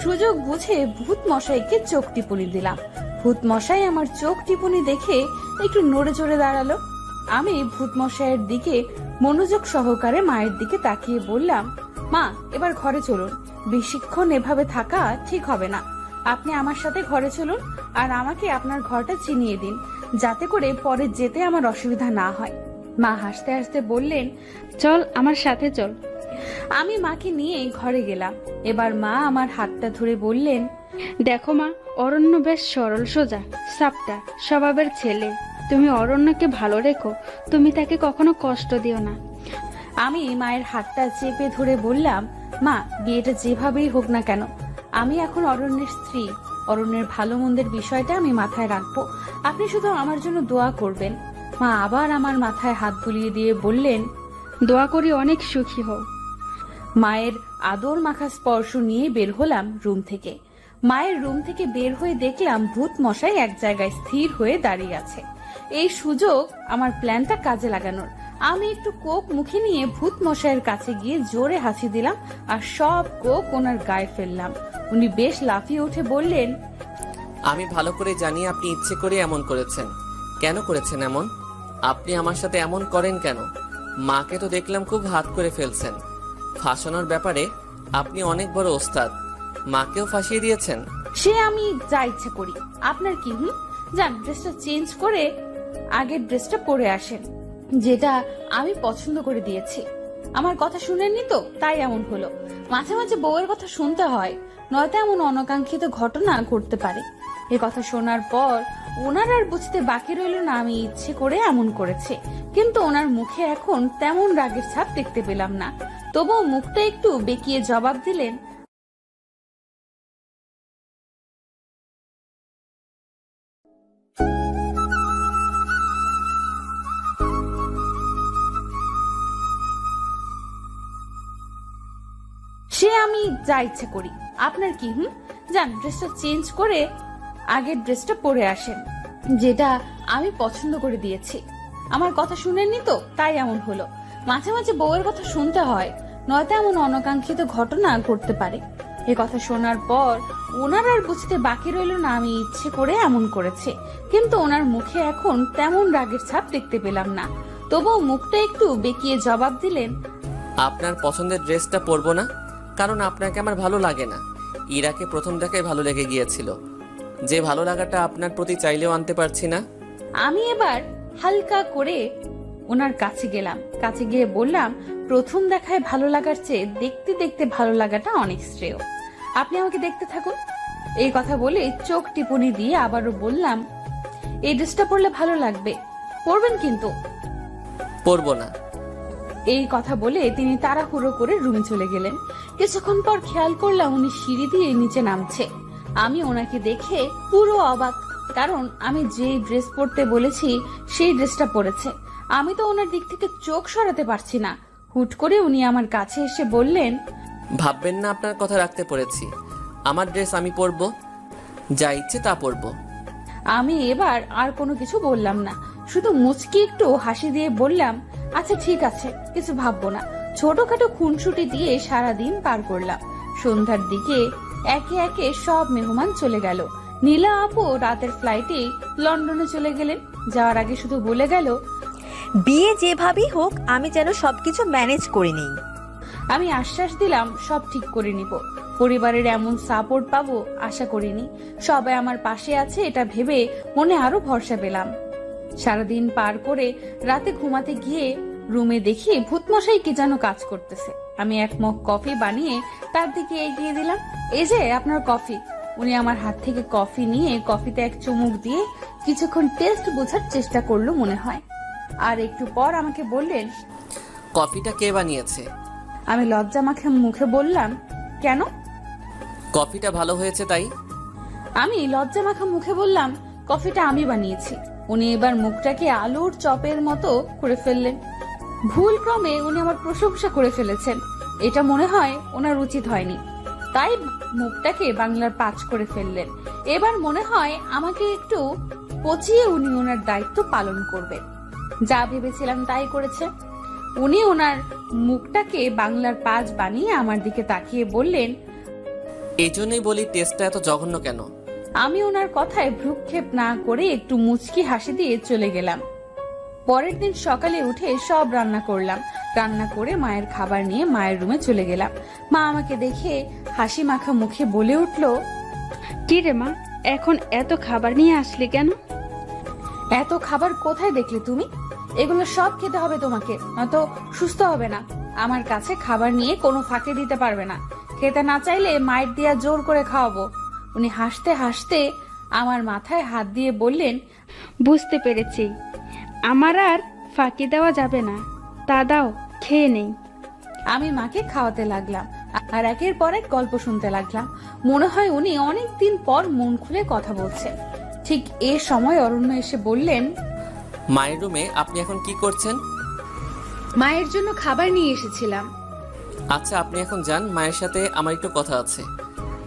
সুযোগ বুঝে ভূত মশাইকে চোখ টিপুনি দিলাম। ভূত মশাই আমার চোখ টিপুনি দেখে একটু নড়ে চড়ে দাঁড়ালো। আমি ভূত মশাইয়ের দিকে মনোযোগ সহকারে মায়ের দিকে তাকিয়ে বললাম, মা এবার ঘরে চলুন। বেশিক্ষণ এভাবে থাকা ঠিক হবে না। আপনি আমার সাথে ঘরে চলুন আর আমাকে আপনার ঘরটা চিনিয়ে দিন, যাতে করে পরে যেতে আমার অসুবিধা না হয়। মা হাসতে হাসতে বললেন, চল আমার সাথে চল। আমি মাকে নিয়ে ঘরে গেলাম। এবার মা আমার হাতটা ধরে বললেন, দেখো মা, অরণ্য বেশ সরল সোজা সাপটা স্বভাবের ছেলে। তুমি অরণ্যকে ভালো রেখো, তুমি তাকে কখনো কষ্ট দিও না। আমি মায়ের হাতটা চেপে ধরে বললাম, মা বিয়েটা যেভাবেই হোক না কেন আমি এখন অরণ্যের স্ত্রী। অরণ্যের ভালো মন্দের বিষয়টা আমি মাথায় রাখবো। আপনি শুধু আমার জন্য দোয়া করবেন। মা আবার আমার মাথায় হাত বুলিয়ে দিয়ে বললেন, দোয়া করি অনেক সুখী হও। মায়ের আদর মাখা স্পর্শ নিয়ে বের হলাম রুম থেকে। মায়ের রুম থেকে বের হয়ে দেখলাম ভূত মশাই এক জায়গায় স্থির হয়ে দাঁড়িয়ে আছে। এই সুযোগ আমার প্ল্যানটা কাজে লাগানোর। আমি একটু কোক মুখে নিয়ে ভূত মশাইয়ের কাছে গিয়ে জোরে হাসি দিলাম আর সব কোক ওনার গায়ে ফেললাম। উনি বেশ লাফিয়ে উঠে বললেন, আমি ভালো করে জানি আপনি ইচ্ছে করে এমন করেছেন। কেন করেছেন এমন? আপনি আমার সাথে এমন করেন কেন? মাকে তো দেখলাম খুব হাত করে ফেলছেন। ফাঁসানোর ব্যাপারে আপনি অনেক বড় ওস্তাদ। মাকেও ফাঁসিয়ে দিয়েছেন। সে আমি যা ইচ্ছা করি, আপনার কি? যান ড্রেসটা চেঞ্জ করে আগের ড্রেসটা পরে আসেন, যেটা আমি পছন্দ করে দিয়েছি। আমার কথা শুনেননি তো, তাই এমন হলো। মাঝে মাঝে বউয়ের কথা শুনতে হয়, নয়তো এমন অনাকাঙ্ক্ষিত ঘটনা ঘটতে পারে। এ কথা শোনার পর ওনার আর বুঝতে বাকি রইল না আমি ইচ্ছে করে এমন করেছে, কিন্তু ওনার মুখে এখন তেমন রাগের ছাপ দেখতে পেলাম না। তবুও মুখটা একটু বেঁকিয়ে জবাব দিলেন, সে আমি যা ইচ্ছে করি, আপনার কি? যান ড্রেসটা চেঞ্জ করে আগের ড্রেসটা পরে আসেন, যেটা আমি পছন্দ করে দিয়েছি। আমার কথা শুনেননি তো, তাই এমন হলো। মাঝে মাঝে বউয়ের কথা শুনতে হয়, নয়তো এমন অনাকাঙ্ক্ষিত ঘটনা ঘটতে পারে। এ কথা শোনার পর ওনার আর বুঝতে বাকি রইল না আমি ইচ্ছে করে এমন করেছে, কিন্তু ওনার মুখে এখন তেমন রাগের ছাপ দেখতে পেলাম না। তবুও মুখটা একটু বেঁকিয়ে জবাব দিলেন, আপনার পছন্দের ড্রেসটা পরবো না, কারণ আপনাকে আমার ভালো লাগে না। ইরাকে প্রথম দেখায় ভালো লেগে গিয়েছিল, যে ভালো লাগাটা আপনার প্রতি চাইলেও আনতে পারছি না। আমি এবার হালকা করে ওনার কাছে গেলাম, কাছে গিয়ে বললাম, প্রথম দেখায় ভালো লাগার চেয়ে দেখতে দেখতে ভালো লাগাটা অনেক শ্রেয়। আপনি আমাকে দেখতে থাকুন। এই কথা বলে চোখ টিপুনি দিয়ে আবারও বললাম, এই ড্রেসটা পরলে ভালো লাগবে, পরবেন কিন্তু। পরবো না। এই কথা বলে তিনি তাড়াহুড়ো করে রুমে চলে গেলেন। কিছুক্ষণ পর খেয়াল করলাম উনি সিঁড়ি দিয়ে নিচে নামছে। আমি ওনাকে দেখে পুরো অবাক, কারণ আমি যে ড্রেস পরতে বলেছি সেই ড্রেসটা পরেছে। আমি তো ওনার দিক থেকে চোখ সরাতে পারছি না। হুট করে উনি আমার কাছে এসে বললেন, ভাববেন না আপনার কথা রাখতে পড়েছি, আমার ড্রেস আমি পরবো, যা ইচ্ছে তা পরবো। আমি এবার আর কোনো কিছু বললাম না, শুধু মুচকি একটু হাসি দিয়ে বললাম, আচ্ছা ঠিক আছে, কিছু ভাববো না। ছোটখাটো খুনসুটি দিয়ে সারাদিন পার করলাম। সন্ধ্যার দিকে একে একে সব মেহমান চলে গেল। নীলা আপু রাতের ফ্লাইটে লন্ডনে চলে গেলেন। যাওয়ার আগে শুধু বলে গেল, বিয়ে যেভাবেই হোক আমি যেন সবকিছু ম্যানেজ করে নিই। আমি আশ্বাস দিলাম সব ঠিক করে নিব। পরিবারের এমন সাপোর্ট পাবো আশা করিনি। সবাই আমার পাশে আছে এটা ভেবে মনে আরো ভরসা পেলাম। সারাদিন পার করে রাতে ঘুমাতে গিয়ে রুমে দেখি ভূতমশাই কি যেন কাজ করতেছে। আমি এক মগ কফি বানিয়ে তার দিকে এগিয়ে দিলাম, এই যে আপনার কফি। উনি আমার হাত থেকে কফি নিয়ে কফিতে এক চুমুক দিয়ে কিছুক্ষণ টেস্ট বোঝার চেষ্টা করলো মনে হয়, আর একটু পর আমাকে বললেন, কফিটা কে বানিয়েছে? আমি লজ্জা মাখা মুখে বললাম, কেন? কফিটা ভালো হয়েছে তাই। আমি লজ্জা মাখা মুখে বললাম, কফিটা আমি বানিয়েছি। উনি এবার মুখটাকে আলুর চপের মতো করে ফেললেন। ভুল ক্রমে উনি আমার প্রশংসা করে ফেলেছেন, এটা মনে হয় ওনার উচিত হয়নি, তাই মুখটাকে বাংলার পাঁচ করে ফেললেন। এবার মনে হয় আমাকে একটু পচিয়ে উনি ওনার দায়িত্ব পালন করবেন। যা ভেবেছিলাম তাই করেছে। উনি ওনার মুখটাকে বাংলার পাঁচ বানিয়ে আমার দিকে তাকিয়ে বললেন, এই জন্যই বলি টেস্টটা এত জঘন্য কেন। আমি ওনার কথায় ভ্রুক্ষেপ না করে একটু মুচকি হাসি দিয়ে চলে গেলাম। পরের দিন সকালে উঠে সব রান্না করলাম। রান্না করে মায়ের খাবার নিয়ে মায়ের রুমে চলে গেলাম। মা আমাকে দেখে হাসি মাখা মুখে বলে উঠল, কি রে মা, এখন এত খাবার নিয়ে আসলি কেন? এত খাবার কোথায় দেখলে তুমি? এগুলো সব খেতে হবে তোমাকে, নয়তো সুস্থ হবে না। আমার কাছে খাবার নিয়ে কোনো ফাঁকে দিতে পারবে না। খেতে না চাইলে মায়ের দিয়া জোর করে খাওয়াবো। উনি হাসতে হাসতে আমার মাথায় হাত দিয়ে বললেন, বুঝতে পেরেছি, আমার আর ফাঁকি দেওয়া যাবে না। তা দাও, খেয়ে নেই। আমি মাকে খাওয়াতে লাগলাম আর একের পর এক গল্প শুনতে লাগলাম। মনে হয় উনি অনেক দিন পর মন খুলে কথা বলছেন। ঠিক এ সময় অরণ্য এসে বললেন, মায়ের রুমে আপনি এখন কি করছেন? মায়ের জন্য খাবার নিয়ে এসেছিলাম। আচ্ছা আপনি এখন যান, মায়ের সাথে আমার একটু কথা আছে।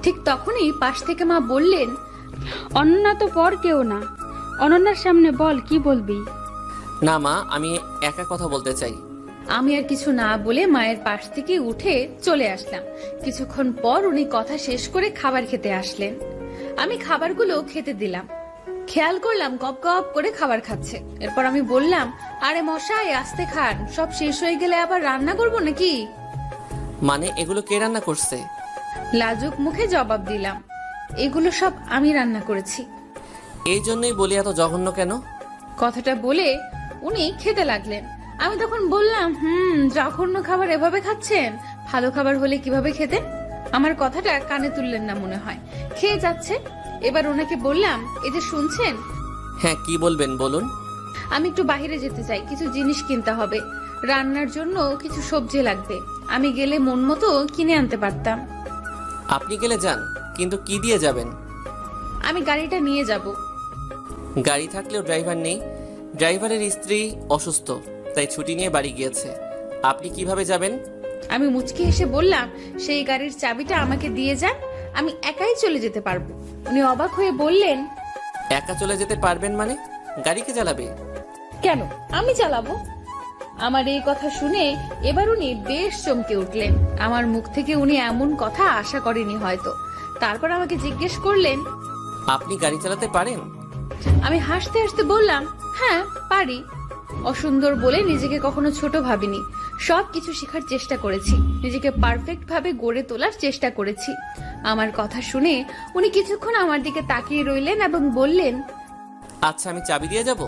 ঠিক তখনই পাশ থেকে মা বললেন, অনন্যা তো পর কেউ না, অনন্যার সামনে বল কি বলবি। না মা, আমি একা কথা বলতে চাই। আমি আর কিছু না বলে মায়ের পাশ থেকে উঠে চলে আসলাম। কিছুক্ষণ পর উনি কথা শেষ করে খাবার খেতে আসলেন। আমি খাবারগুলো খেতে দিলাম। খেয়াল করলাম গপ গপ করে খাবার খাচ্ছে। এরপর আমি বললাম, আরে মশাই আস্তে খান, সব শেষ হয়ে গেলে আবার রান্না করবো নাকি? মানে এগুলো কে রান্না করছে? লাজুক মুখে জবাব দিলাম, এগুলো সব আমি রান্না করেছি। এই জন্যই বলি এত জঘন্য কেন? কথাটা বলে উনি খেতে লাগলেন। আমি তখন বললাম, জঘন্য খাবার এভাবে খাচ্ছেন? ভালো খাবার হলে কিভাবে খেতেন? আমার কথাটা কানে তুললেন না মনে হয়, খেয়ে যাচ্ছে। এবার ওনাকে বললাম, এই যে শুনছেন, হ্যাঁ, কি বলবেন বলুন। আমি একটু বাইরে যেতে চাই, কিছু জিনিস কিনতে হবে, রান্নার জন্য কিছু সবজি লাগবে। আমি গেলে মন মতো কিনে আনতে পারতাম। আপনি গেলে যান, কিন্তু কি দিয়ে যাবেন? আমি গাড়িটা নিয়ে যাব। গাড়ি থাকলেও ড্রাইভার নেই। ড্রাইভারের স্ত্রী অসুস্থ, তাই ছুটি নিয়ে বাড়ি গিয়েছে। আপনি কিভাবে যাবেন? আমি মুচকি হেসে বললাম, সেই গাড়ির চাবিটা আমাকে দিয়ে যান, আমি একাই চলে যেতে পারবো। উনি অবাক হয়ে বললেন, একা চলে যেতে পারবেন মানে? গাড়িকে চালাবে? কেন, আমি চালাবো। আমার এই কথা শুনে এবার উনি বেশ চমকে উঠলেন। আমার মুখ থেকে উনি এমন কথা আশা করেনি হয়তো। তারপর আমাকে জিজ্ঞেস করলেন, আপনি গাড়ি চালাতে পারেন? আমি হাসতে হাসতে বললাম, হ্যাঁ পারি। অসুন্দর বলে নিজেকে কখনো ছোট ভাবিনি। সবকিছু শেখার চেষ্টা করেছি, নিজেকে পারফেক্ট ভাবে গড়ে তোলার চেষ্টা করেছি। আমার কথা শুনে উনি কিছুক্ষণ আমার দিকে তাকিয়ে রইলেন এবং বললেন, আচ্ছা, আমি চাবি দিয়ে যাব।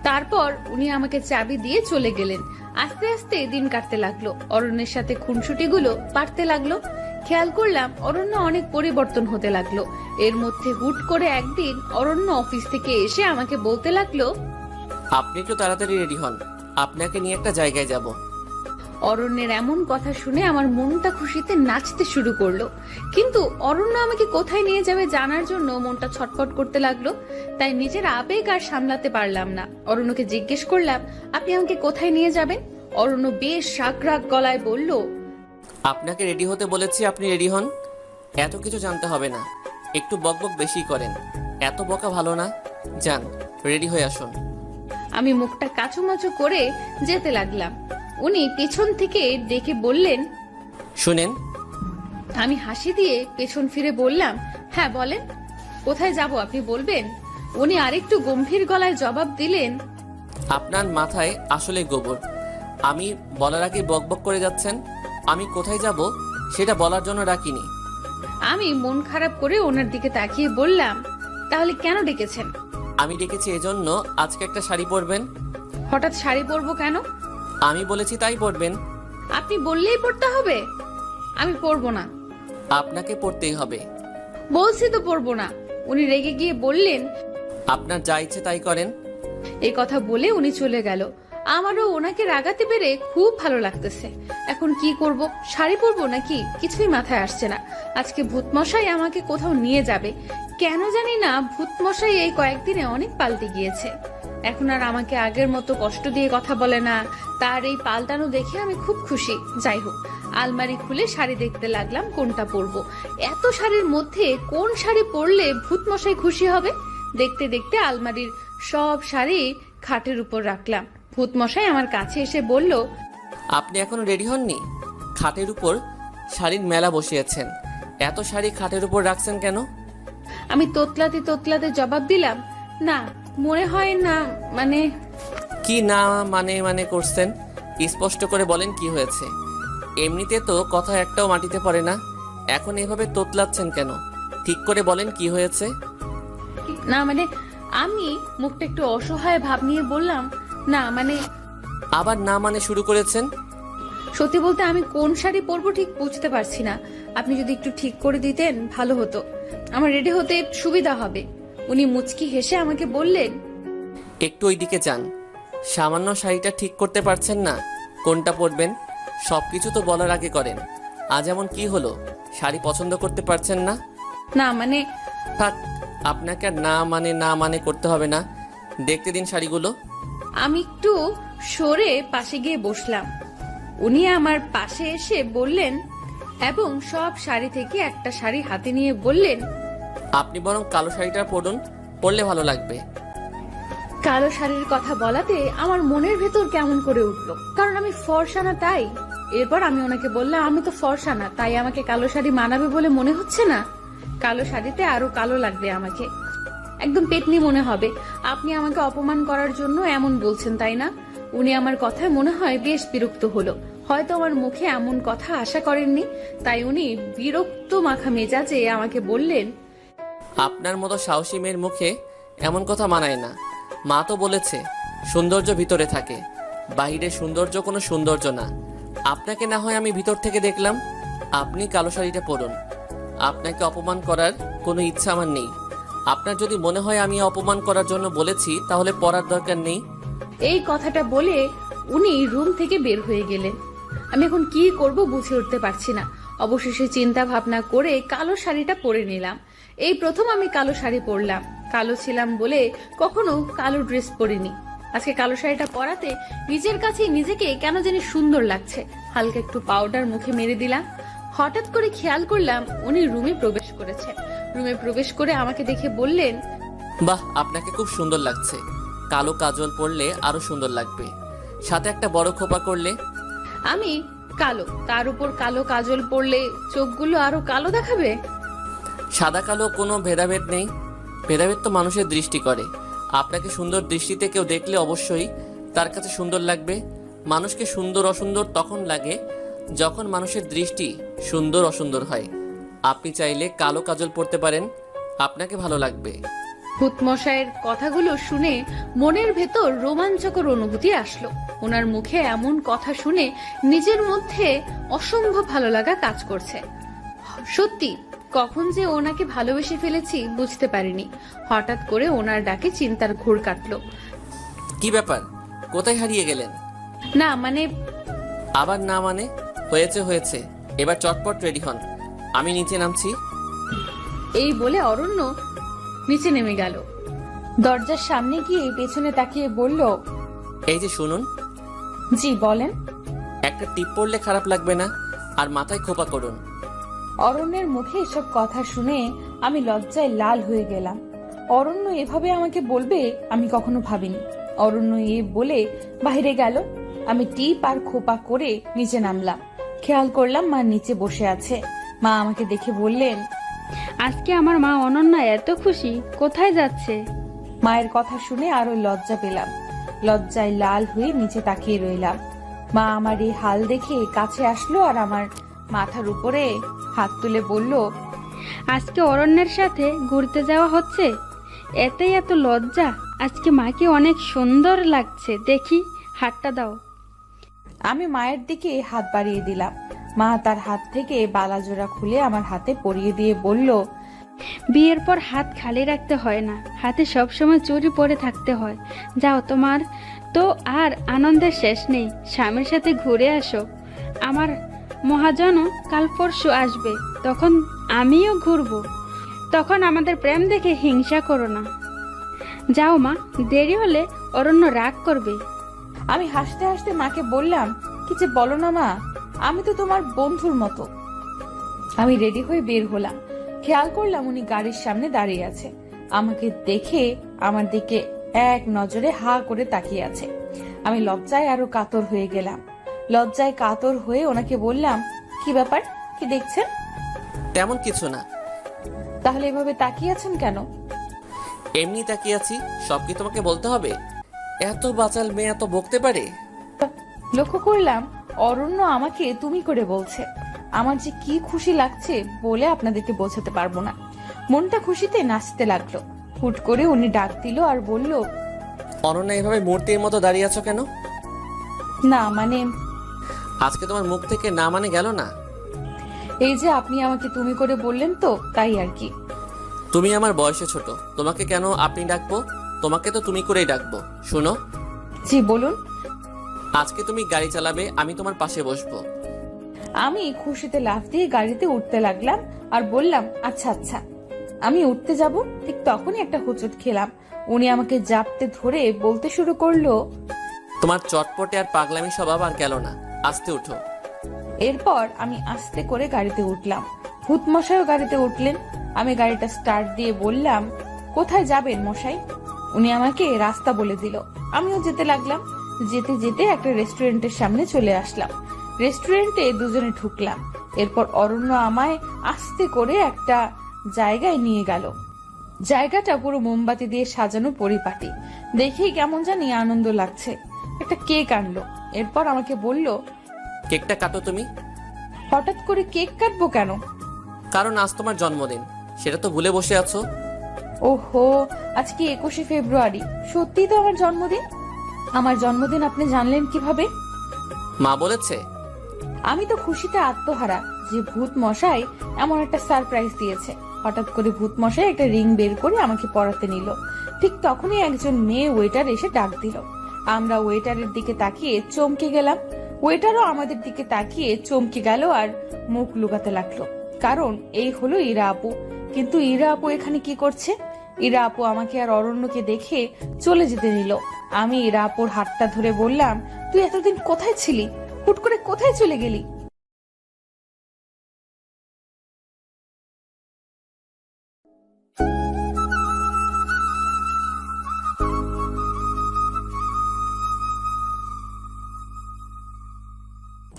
তারপর উনি আমাকে চাবি দিয়ে চলে গেলেন। আস্তে আস্তে দিন কাটতে লাগলো, অরণ্যের সাথে খুনসুটিগুলো বাড়তে লাগলো। খেয়াল করলাম অরণ্য অনেক পরিবর্তন হতে লাগলো। এর মধ্যে হুট করে একদিন অরণ্য অফিস থেকে এসে আমাকে বলতে লাগলো, আপনি একটু তাড়াতাড়ি রেডি হন, আপনাকে নিয়ে একটা জায়গায় যাব। অরণ্যের এমন কথা শুনে আমার মনটা খুশিতে নাচতে শুরু করলো। কিন্তু অরণ্য আমাকে কোথায় নিয়ে যাবে জানার জন্য মনটা ছটফট করতে লাগলো। তাই নিজের আবেগ আর সামলাতে পারলাম না। অরণ্যকে জিজ্ঞেস করলাম, আপনি আমাকে কোথায় নিয়ে যাবেন? অরণ্য বেশ রাগ গলায় বলল, আপনাকে রেডি হতে বলেছি, আপনি রেডি হন। এত কিছু জানতে হবে না, একটু বকবক বেশি করেন, এত বকা ভালো না। যান, রেডি হয়ে আসুন। আমি মুখটা কাচুমাচু করে যেতে লাগলাম। উনি পেছন থেকে ডেকে বললেন, শুনেন। আমি হাসি দিয়ে পেছন ফিরে বললাম, হ্যাঁ বলেন, কোথায় যাব আপনি বলবেন? উনি আরেকটু গম্ভীর গলায় জবাব দিলেন, আপনার মাথায় আসলে গোবর। আমি বলার আগে বকবক করে যাচ্ছেন। আমি কোথায় যাব সেটা বলার জন্য ডাকিনি। আমি মন খারাপ করে ওনার দিকে তাকিয়ে বললাম, তাহলে কেন ডেকেছেন? আমি ডেকেছি এজন্য আজকে একটা শাড়ি পরবেন। হঠাৎ শাড়ি পরবো কেন? আমি বলেছি তাই পরবেন। আপনি বললেই পরতে হবে? আমি পরবো না। আপনাকে পরতেই হবে। বলছি তো পরবো না। উনি রেগে গিয়ে বললেন, আপনার যা ইচ্ছে তাই করেন। এই কথা বলে উনি চলে গেল। আমারও ওনাকে রাগাতে পেরে খুব ভালো লাগতেছে। এখন কি করব, শাড়ি পরবো নাকি কিছুই মাথায় আসছে না। আজকে ভূতমশাই আমাকে কোথাও নিয়ে যাবে, কেন জানি না। ভূতমশাই এই কয়েকদিনে অনেক পাল্টে গিয়েছে। এখন আর আমাকে আগের মতো কষ্ট দিয়ে কথা বলে না। তার এই পাল্টানো দেখে আমি খুব খুশি। যাই হোক, আলমারি খুলে শাড়ি দেখতে লাগলাম কোনটা পরবো। এত শাড়ির মধ্যে কোন শাড়ি পরলে ভূতমশাই খুশি হবে? দেখতে দেখতে আলমারির সব শাড়ি খাটের উপর রাখলাম। ভূতমশাই আমার কাছে এসে বলল, আপনি এখনো রেডি হননি? খাটের উপর শাড়ির মেলা বসিয়েছেন, এত শাড়ি খাটের উপর রাখছেন কেন? আমি তোতলাতে জবাব দিলাম, না মনে হয় না, মানে। কি না মানে করছেন? স্পষ্ট করে বলেন কি হয়েছে। এমনিতে তো কথা একটাও মাটিতে পড়ে না, এখন এভাবে তোতলাচ্ছেন কেন? ঠিক করে বলেন কি হয়েছে। না মানে, আমি মুখটা একটু অসহায় ভাব নিয়ে বললাম, না মানে। আবার না মানে শুরু করেছেন। সত্যি বলতে আমি কোন শাড়ি পরবো ঠিক বুঝতে পারছি না। আপনি যদি একটু ঠিক করে দিতেন ভালো হতো, আমার রেডি হতে সুবিধা হবে। উনি মুচকি হেসে আমাকে বললেন, একটু ওইদিকে যান। সামান্য শাড়িটা ঠিক করতে পারছেন না কোনটা পরবেন? সবকিছু তো বলার আগে করেন। আজ এমন কি হলো, শাড়ি পছন্দ করতে পারছেন না? না মানে। থাক, আপনাকে আর না মানে করতে হবে না। দেখতে দিন শাড়িগুলো। আমি একটু সরে পাশে গিয়ে বসলাম। উনি আমার পাশে এসে বললেন এবং সব শাড়ি থেকে একটা শাড়ি হাতে নিয়ে বললেন, আপনি বরং কালো শাড়িটা পরুন, পরলে ভালো লাগবে। কালো শাড়ির কথা বলাতে আমার মনের ভেতর কেমন করে উঠলো, কারণ আমি ফর্সা না তাই। এরপর আমি ওনাকে বললাম, আমি তো ফর্সা না, তাই আমাকে কালো শাড়ি মানাবে বলে মনে হচ্ছে না। কালো শাড়িতে আরো কালো লাগবে আমাকে, একদম পেতনি মনে হবে। আপনি আমাকে অপমান করার জন্য এমন বলছেন তাই না? উনি আমার কথায় মনে হয় বেশ বিরক্ত হলো। হয়তো আমার মুখে এমন কথা আশা করেননি, তাই উনি বিরক্ত মাখা মেজাজে আমাকে বললেন, আপনার মতো সাহসী মেয়ের মুখে এমন কথা মানায় না। মা তো বলেছে সৌন্দর্য ভিতরে থাকে, বাহিরের সৌন্দর্য কোনো সৌন্দর্য না। আপনাকে না হয় আমি ভিতর থেকে দেখলাম, আপনি কালো শাড়িটা পরুন। আপনাকে অপমান করার কোনো ইচ্ছা আমার নেই। আপনার যদি মনে হয় আমি অপমান করার জন্য বলেছি, তাহলে পরার দরকার নেই। এই কথাটা বলে উনি রুম থেকে বের হয়ে গেলেন। আমি এখন কি করব বুঝে উঠতে পারছি না। অবশেষে চিন্তা ভাবনা করে কালো শাড়িটা পরে নিলাম। এই প্রথম আমি কালো শাড়ি পরলাম। কালো ছিলাম বলে কখনো কালো ড্রেস পরিনি। আজকে কালো শাড়িটা পরাতে নিজের কাছে নিজেকে কেন জানি সুন্দর লাগছে। হালকা একটু পাউডার মুখে মেরে দিলাম। হঠাৎ করে খেয়াল করলাম উনি রুমে প্রবেশ করেছে। রুমে প্রবেশ করে আমাকে দেখে বললেন, বাহ, আপনাকে খুব সুন্দর লাগছে। কালো কাজল পরলে আরো সুন্দর লাগবে, সাথে একটা বড় খোপা করলে। আমি কালো, তার উপর কালো কাজল পরলে চোখগুলো আরো কালো দেখাবে। সাদা কালো কোনো ভেদাভেদ নেই, ভেদাভেদ তো মানুষের দৃষ্টি করে। আপনাকে সুন্দর দৃষ্টিতে কেউ দেখলে অবশ্যই তার কাছে সুন্দর লাগবে। মানুষকে সুন্দর অসুন্দর তখন লাগে যখন মানুষের দৃষ্টি সুন্দর অসুন্দর হয়। আপনি চাইলে কালো কাজল পরতে পারেন, আপনাকে ভালো লাগবে। ভূতমশাইয়ের কথাগুলো শুনে মনের ভেতর রোমাঞ্চকর অনুভূতি আসলো। ওনার মুখে এমন কথা শুনে নিজের মধ্যে অসম্ভব ভালো লাগা কাজ করছে। সত্যি কখন যে ওনাকে ভালোবেসে ফেলেছি বুঝতে পারিনি। হঠাৎ করে ওনার ডাকে চিন্তার ঘোর কাটলো। কি ব্যাপার, কোথায় হারিয়ে গেলেন? না মানে আবার না মানে? হয়েছে হয়েছে, এবার চটপট রেডি হন, আমি নিচে নামছি। এই বলে অরণ্য নিচে নেমে গেল। দরজার সামনে গিয়ে পেছনে তাকিয়ে বলল, এই যে শুনুন, জি বলেন। একটা টিপ পরলে খারাপ লাগবে না, আর মাথায় খোপা করুন। অরণ্যের মুখে এসব কথা শুনে আমি লজ্জায় লাল হয়ে গেলাম। অরণ্য এভাবে আমাকে বলবে আমি কখনো ভাবিনি। অরণ্য এ বলে বাইরে গেল। আমি টিপ আর খোপা করে নিচে নামলাম। খেয়াল করলাম মা নিচে বসে আছে। মা আমাকে দেখে বললেন, আজকে আমার মা অনন্যা এত খুশি, কোথায় যাচ্ছে? মায়ের কথা শুনে আরো লজ্জা পেলাম। লজ্জায় লাল হয়ে নিচে তাকিয়ে রইলাম। মা আমার এই হাল দেখে কাছে আসলো আর আমার মাথার উপরে হাত তুলে বলল, আজকে অরণ্যের সাথে ঘুরতে যাওয়া হচ্ছে, এতেই এত লজ্জা? আজকে মাকে অনেক সুন্দর লাগছে, দেখি হাতটা দাও। আমি মায়ের দিকে হাত বাড়িয়ে দিলাম। মা তার হাত থেকে বালাজোড়া খুলে আমার হাতে পরিয়ে দিয়ে বলল, বিয়ের পর হাত খালি রাখতে হয় না, হাতে সবসময় চুরি পরে থাকতে হয়। যাও, তোমার তো আর আনন্দের শেষ নেই, স্বামীর সাথে ঘুরে আসো। আমার মহাজনও কাল পরশু আসবে, তখন আমিও ঘুরবো। তখন আমাদের প্রেম দেখে হিংসা করো না। যাও মা, দেরি হলে অরণ্য রাগ করবে। আমি হাসতে হাসতে মাকে বললাম, কি যে বলো না মা, আমি তো তোমার বন্ধুর মতো। আমি রেডি হয়ে বের হলাম। খেয়াল করলাম উনি গাড়ির সামনে দাঁড়িয়ে আছে। আমাকে দেখে আমার দিকে এক নজরে হা করে তাকিয়ে আছে। আমি লজ্জায় আরো কাতর হয়ে গেলাম। লজ্জায় কাতর হয়ে ওনাকে বললাম, কি ব্যাপার, কি দেখছেন? তেমন কিছু না। তাহলে এভাবে তাকিয়ে আছেন কেন? এমনি তাকিয়ে আছি, সব কি তোমাকে বলতে হবে? এত বাচাল মেয়ে এত বকতে পারে? লক্ষ্য করলাম অরণ্য আমাকে তুমি করে বলছে। আমার যে কি খুশি লাগছে বলে আপনাদেরকে বোঝাতে পারবো না। মনটা খুশিতে নাচতে লাগলো। হুট করে উনি ডাক দিল আর বলল, অনন্যা, এভাবে মূর্তির মতো দাঁড়িয়ে আছো কেন? না মানে আজকে তোমার মুখ থেকে না মানে গেল না। এই যে আপনি আমাকে তুমি করে বললেন তো, তাই আর কি। তুমি আমার বয়সে ছোট, তোমাকে কেন আপনি ডাকবো? তোমাকে তো তুমি করেই ডাকবো। শুনো, জি বলুন। আজকে তুমি গাড়ি চালাবে, আমি তোমার পাশে বসবো। আমি খুশিতে লাফ দিয়ে গাড়িতে উঠতে লাগলাম আর বললাম, আচ্ছা আচ্ছা। আমি উঠতে যাব, ঠিক তখনই একটা হোঁচট খেলাম। উনি আমাকে জাপটে ধরে বলতে শুরু করলো, তোমার চটপটে আর পাগলামি স্বভাব আর গেল না, আস্তে উঠো। এরপর আমি আস্তে করে গাড়িতে উঠলাম। ভূত মশাইও গাড়িতে উঠলেন। আমি গাড়িটা স্টার্ট দিয়ে বললাম, কোথায় যাবেন মশাই? উনি আমাকে রাস্তা বলে দিল। আমিও যেতে লাগলাম। যেতে যেতে একটা রেস্টুরেন্টের সামনে চলে আসলাম। রেস্টুরেন্টে দুজনে ঢুকলাম। এরপর অরণ্য আমায় আস্তে করে একটা জায়গায় নিয়ে গেল। জায়গাটা পুরো মোমবাতি দিয়ে সাজানো পরিপাটি। দেখেই কেমন জানি আনন্দ লাগছে। একটা কেক আনলো। এরপর আমাকে বলল, কেকটা কাটো তুমি। হঠাৎ করে কেক কাটবো কেন? কারণ আজ তোমার জন্মদিন, সেটা তো ভুলে বসে আছো। ওহো, আজকে 21শে ফেব্রুয়ারি, সত্যিই তো আমার জন্মদিন। আমার জন্মদিন আপনি জানলেন কিভাবে? মা বলেছে। আমি তো খুশিতে আত্মহারা যে ভূত মশাই এমন একটা সারপ্রাইজ দিয়েছে। হঠাৎ করে ভূত মশাই একটা রিং বের করে আমাকে পরাতে নিল। ঠিক তখনই একজন মেয়ে ওয়েটার এসে ডাক দিল। আমরা ওয়েটারের দিকে তাকিয়ে চমকে গেলাম। ওয়েটারও আমাদের দিকে তাকিয়ে চমকে গেল আর মুখ লুকাতে লাগলো। কারণ এই হলো ইরা আপু। কিন্তু ইরা আপু এখানে কি করছে? ইরা আপু আমাকে আর অরণ্যকে দেখে চলে যেতে নিল। আমি ইরা আপুর হাতটা ধরে বললাম, তুই এতদিন কোথায় ছিলি? হুট করে কোথায় চলে গেলি?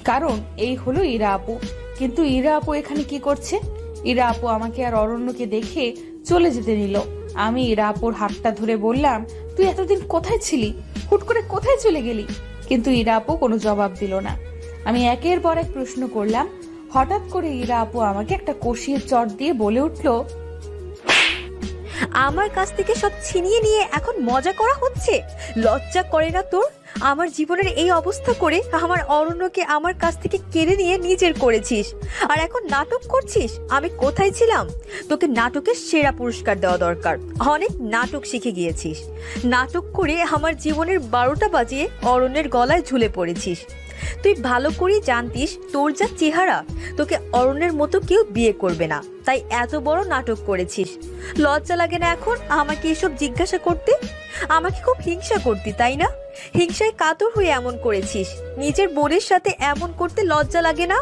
কারণ এই হলো ইরা আপু। কিন্তু ইরা আপু এখানে কি করছে? ইরা আপু আমাকে আর অরণ্যকে দেখে চলে যেতে নিল। আমি ইরা আপুর হাতটা ধরে বললাম, তুই এতদিন কোথায় ছিলি? হুট করে কোথায় চলে গেলি? কিন্তু ইরা আপু কোনো জবাব দিল না। আমি একের পর এক প্রশ্ন করলাম। হঠাৎ করে ইরা আপু আমাকে একটা কষিয়ে চট দিয়ে বলে উঠলো, আমার কাছ থেকে সব ছিনিয়ে নিয়ে এখন মজা করা হচ্ছে? লজ্জা করে না তোর? আমার জীবনের এই অবস্থা করে আমার অরণ্যকে আমার কাছ থেকে কেড়ে নিয়ে নিজের করেছিস, আর এখন নাটক করছিস। আমি কোথায় ছিলাম? তোকে নাটকের সেরা পুরস্কার দেওয়া দরকার। অনেক নাটক শিখে গিয়েছিস। নাটক করে আমার জীবনের 12টা বাজিয়ে অরণ্যের গলায় ঝুলে পড়েছিস। তুই ভালো করেই জানতিস তোর যা চেহারা, তোকে অরণ্যের মতো কেউ বিয়ে করবে না, তাই এত বড় নাটক করেছিস। লজ্জা লাগে না এখন আমাকে এসব জিজ্ঞাসা করতে? আমাকে খুব হিংসা করতি, তাই না? হিংসায় কাতর হয়ে এমন করেছিস। নিজের বোনের সাথে এমন করতে লজ্জা লাগে না?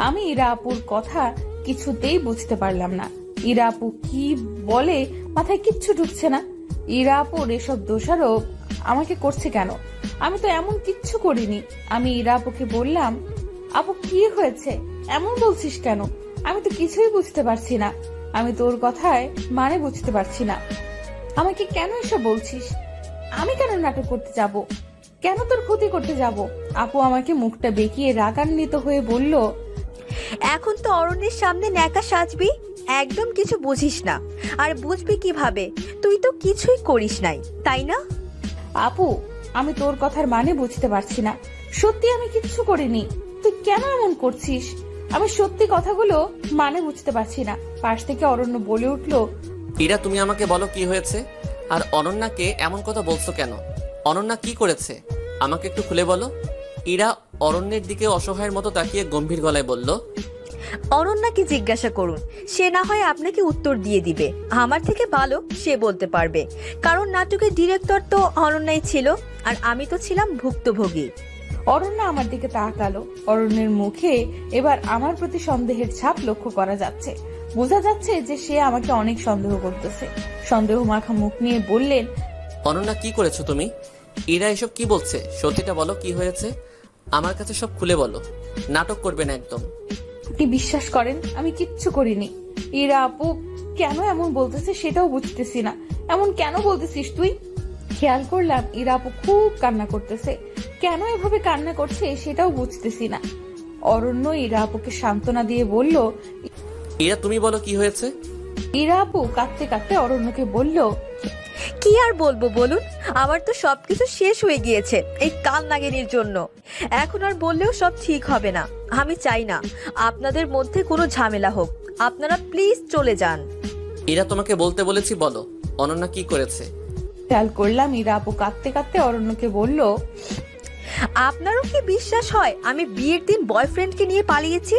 আমি ইরা আপুর কথা কিছুতেই বুঝতে পারলাম না। ইরা আপু কি বলে মাথায় কিচ্ছু ঢুকছে না। ইরা আপুর এসব দোষারোপ আমাকে করছে কেন? আমি তো এমন কিচ্ছু করিনি। আমি ইরা আপুকে বললাম, আপু কি হয়েছে? এমন বলছিস কেন? আমি তো কিছুই বুঝতে পারছি না। আমি তোর কথায় মানে বুঝতে পারছি না। আমাকে কেন এসব বলছিস? আমি কেন নাটক করতে যাব? কেন তোর ক্ষতি করতে যাব? আপু আমাকে মুখটা বেঁকিয়ে রাগান্বিত হয়ে বলল, এখন তো অরণ্যের সামনে ন্যাকা সাজবি? একদম কিছু বুঝিস না। আর বুঝবি কিভাবে? তুই তো কিছুই করিস নাই, তাই না? আপু, আমি তোর কথার মানে বুঝতে পারছি না। সত্যি আমি কিচ্ছু করিনি। তুই কেন এমন করছিস? আমি সত্যি কথাগুলো মানে বুঝতে পারছি না। পাশ থেকে অরণ্য বলে উঠল, ইরা, তুমি আমাকে বলো কি হয়েছে? আর অনন্যাকে এমন কথা বলছো কেন? অনন্যা কি করেছে আমাকে একটু খুলে বলো। ইরা অরণ্যের দিকে অসহায়ের মতো তাকিয়ে গম্ভীর গলায় বলল, অনন্যাকে জিজ্ঞাসা করুন, সে না হয় আপনাকে উত্তর দিয়ে দিবে। আমার থেকে ভালো সে বলতে পারবে, কারণ নাটকের ডিরেক্টর তো অনন্যাই ছিল, আর আমি তো ছিলাম ভুক্তভোগী। অরণ্য আমার দিকে তাকালো। অরণ্যের মুখে এবার আমার প্রতি সন্দেহের ছাপ লক্ষ্য করা যাচ্ছে। বোঝা যাচ্ছে যে সে আমাকে অনেক সন্দেহ করতেছে। সন্দেহ মাখা মুখ নিয়ে বললেন, অনন্যা কি করেছো তুমি? ইরা এসব কি বলছে? সত্যিটা বলো, কি হয়েছে? আমার কাছে সব খুলে বলো। নাটক করবে না একদম। আপনি বিশ্বাস করেন আমি কিচ্ছু করিনি। ইরা আপু কেন এমন বলতেছে সেটাও বুঝতেছি না। এমন কেন বলতেছিস তুই? খেয়াল করলাম ইরা আপু খুব কান্না করতেছে। কেন এভাবে কান্না করছে সেটাও বুঝতেছি না। অরণ্য ইরা আপুকে সান্ত্বনা দিয়ে বলল, ইরা, তুমি বলো কি হয়েছে? ইরা আপু কাঁদতে কাঁদতে অরণ্যকে বলল, কি আর বলবো বলুন? আমার তো সবকিছু শেষ হয়ে গিয়েছে এই কাল নাগিনীর জন্য। এখন আর বললেও সব ঠিক হবে না। আমি চাই না আপনাদের মধ্যে কোনো ঝামেলা হোক। আপনারা প্লিজ চলে যান। ইরা, তোমাকে বলতে বলেছি, বলো অনন্যা কি করেছে? খেয়াল করলাম ইরা আপু কাঁদতে কাঁদতে অরণ্যকে বলল, আপনারও কি বিশ্বাস হয় আমি বিয়ের দিন বয়ফ্রেন্ডকে নিয়ে পালিয়েছি?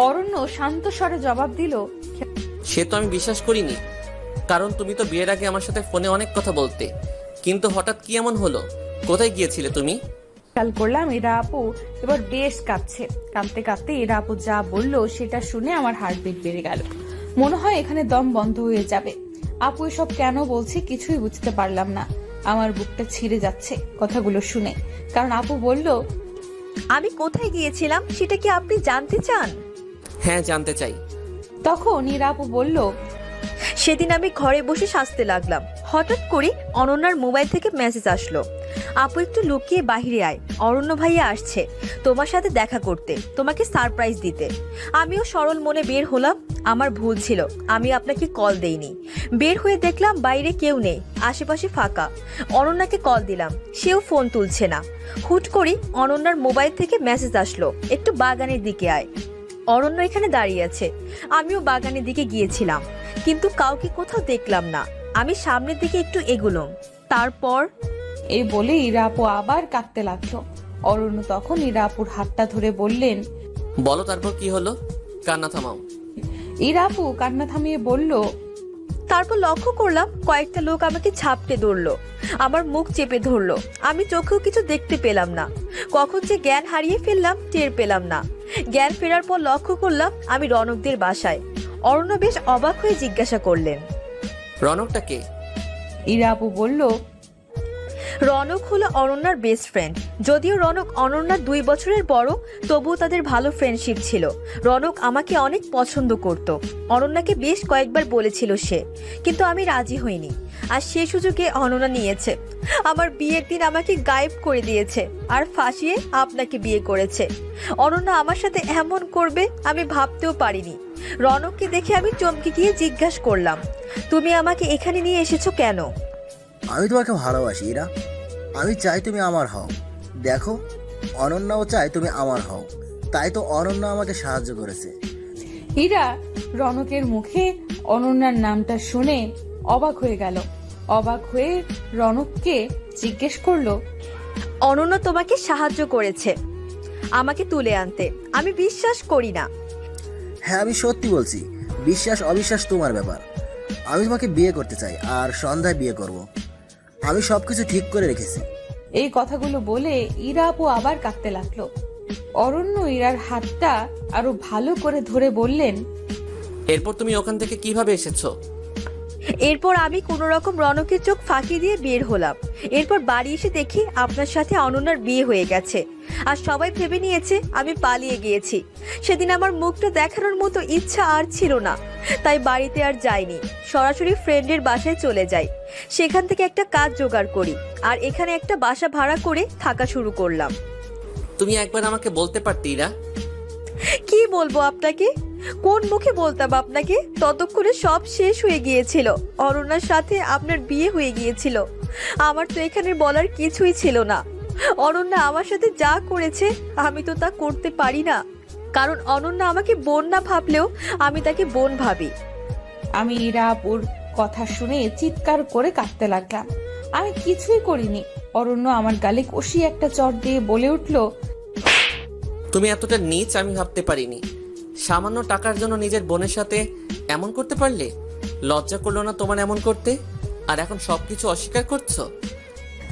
অরণ্য শান্ত স্বরে জবাব দিল, সে তো আমি বিশ্বাস করিনি, কারণ তুমি তো বিয়ের আগে আমার সাথে ফোনে অনেক কথা বলতে। কিন্তু হঠাৎ কি এমন হলো? কোথায় গিয়েছিলে তুমি? খেয়াল করলাম ইরা আপু এবার বেশ কাঁদছে। কাঁদতে কাঁদতে ইরা আপু যা বললো সেটা শুনে আমার হার্টবিট বেড়ে গেল। মনে হয় এখানে দম বন্ধ হয়ে যাবে। আপু এসব কেন বলছে কিছুই বুঝতে পারলাম না। আমার বুকটা ছিঁড়ে যাচ্ছে কথাগুলো শুনে। কারণ আপু বলল, আমি কোথায় গিয়েছিলাম সেটা কি আপনি জানতে চান? হ্যাঁ, জানতে চাই। তখন ইরা আপু বলল, সেদিন আমি ঘরে বসে সাজতে লাগলাম। হঠাৎ করে অনন্যার মোবাইল থেকে মেসেজ আসলো। আপু একটু লুকিয়ে বাহিরে আয়, অরণ্য ভাইয়া আসছে তোমার সাথে দেখা করতে, তোমাকে সারপ্রাইজ দিতে। আমিও সরল মনে বের হলাম। আমার ভুল ছিল, আমি আপনাকে কল দেইনি। বের হয়ে দেখলাম বাইরে কেউ নেই, আশেপাশে ফাঁকা। অনন্যাকে কল দিলাম, সেও ফোন তুলছে না। হুট করে অনন্যার মোবাইল থেকে মেসেজ আসলো, একটু বাগানের দিকে আয়। অরণ্য এখানে দাঁড়িয়ে আছে, আমিও বাগানের দিকে গিয়েছিলাম, কিন্তু কাউকে কোথাও দেখলাম না। আমি সামনের দিকে একটু এগুলাম, তারপর এই বলে ইরা আপু আবার কাঁদতে লাগলো। অরণ্য তখন ইরা আপুর হাতটা ধরে বললেন। বলো তারপর কি হলো, কান্না থামাও। ইরা আপু কান্না থামিয়ে বলল, তারপর লক্ষ্য করলাম কয়েকটা লোক আমাকে ঝাপটে ধরলো, আমার মুখ চেপে ধরলো। আমি চোখেও কিছু দেখতে পেলাম না। কখন যে জ্ঞান হারিয়ে ফেললাম টের পেলাম না। জ্ঞান ফেরার পর লক্ষ্য করলাম আমি রনকদের বাসায়। অরণ্য বেশ অবাক হয়ে জিজ্ঞাসা করলেন, রনকটা কে? ইরা আপু বলল, রনক হলো অনন্যার বেস্ট ফ্রেন্ড। যদিও রনক অনন্যার 2 বছরের বড়, তবুও তাদের ভালো ফ্রেন্ডশিপ ছিল। রনক আমাকে অনেক পছন্দ করত, অনন্যাকে বেশ কয়েকবার বলেছিল সে, কিন্তু আমি রাজি হইনি। আর সে সুযোগে অনন্যা নিয়েছে। আমার বিয়ের দিন আমাকে গায়েব করে দিয়েছে, আর ফাঁসিয়ে আপনাকে বিয়ে করেছে। অনন্যা আমার সাথে এমন করবে আমি ভাবতেও পারিনি। রনককে দেখে আমি চমকে গিয়ে জিজ্ঞাসা করলাম, তুমি আমাকে এখানে নিয়ে এসেছো কেন? আমি তোমাকে ভালোবাসি ইরা, আমি চাই তুমি আমার হও। দেখো, অনন্যাও চাই তুমি আমার হও, তাই তো অনন্যা আমাকে সাহায্য করেছে। ইরা রনকের মুখে অনন্যার নামটা শুনে অবাক হয়ে গেল। অবাক হয়ে রনককে জিজ্ঞেস করলো, অনন্যা তোমাকে সাহায্য করেছে আমাকে তুলে আনতে? আমি বিশ্বাস করি না। হ্যাঁ, আমি সত্যি বলছি, বিশ্বাস অবিশ্বাস তোমার ব্যাপার। আমি তোমাকে বিয়ে করতে চাই, আর সন্ধ্যায় বিয়ে করব। আমি সবকিছু ঠিক করে রেখেছি। এই কথাগুলো বলে ইরা আপু আবার কাঁদতে লাগলো। অরণ্য ইরার হাতটা আরো ভালো করে ধরে বললেন, এরপর তুমি ওখান থেকে কিভাবে এসেছো? এরপর আমি কোন রকম রনকের চোখ ফাঁকি দিয়ে বের হলাম। এরপর বাড়ি এসে দেখি আপনার সাথে অনন্যার বিয়ে হয়ে গেছে, আর সবাই ভেবে নিয়েছে আমি পালিয়ে গিয়েছি। সেদিন আমার মুখটা দেখানোর মতো ইচ্ছা আর ছিল না, তাই বাড়িতে আর যাইনি। সরাসরি ফ্রেন্ডের বাসায় চলে যাই। সেখান থেকে একটা কাজ জোগাড় করি, আর এখানে একটা বাসা ভাড়া করে থাকা শুরু করলাম। তুমি একবার আমাকে বলতে পারতে ইরা। কি বলবো আপনাকে, কোন মুখে বলতাম আপনাকে? ততক্ষণে সব শেষ হয়ে গিয়েছিল, অরণ্যার সাথে আপনার বিয়ে হয়ে গিয়েছিল। আমার তো এখানে বলার কিছুই ছিল না। অনন্যা আমার সাথে যা করেছে আমি তো তা করতে পারি না, কারণ অনন্যা আমাকে বোন না ভাবলেও আমি তাকে বোন ভাবি। আমি ইরা আপুর কথা শুনে চিৎকার করে কাঁদতে লাগলাম। আমি কিছুই করিনি। অরণ্য আমার গালে কষি একটা চড় দিয়ে বলে উঠল, তুমি এতটা নীচ আমি ভাবতে পারিনি। সামান্য টাকার জন্য নিজের বোনের সাথে এমন করতে পারলে? লজ্জা করলো না তোমার এমন করতে? আর এখন সবকিছু অস্বীকার করছো?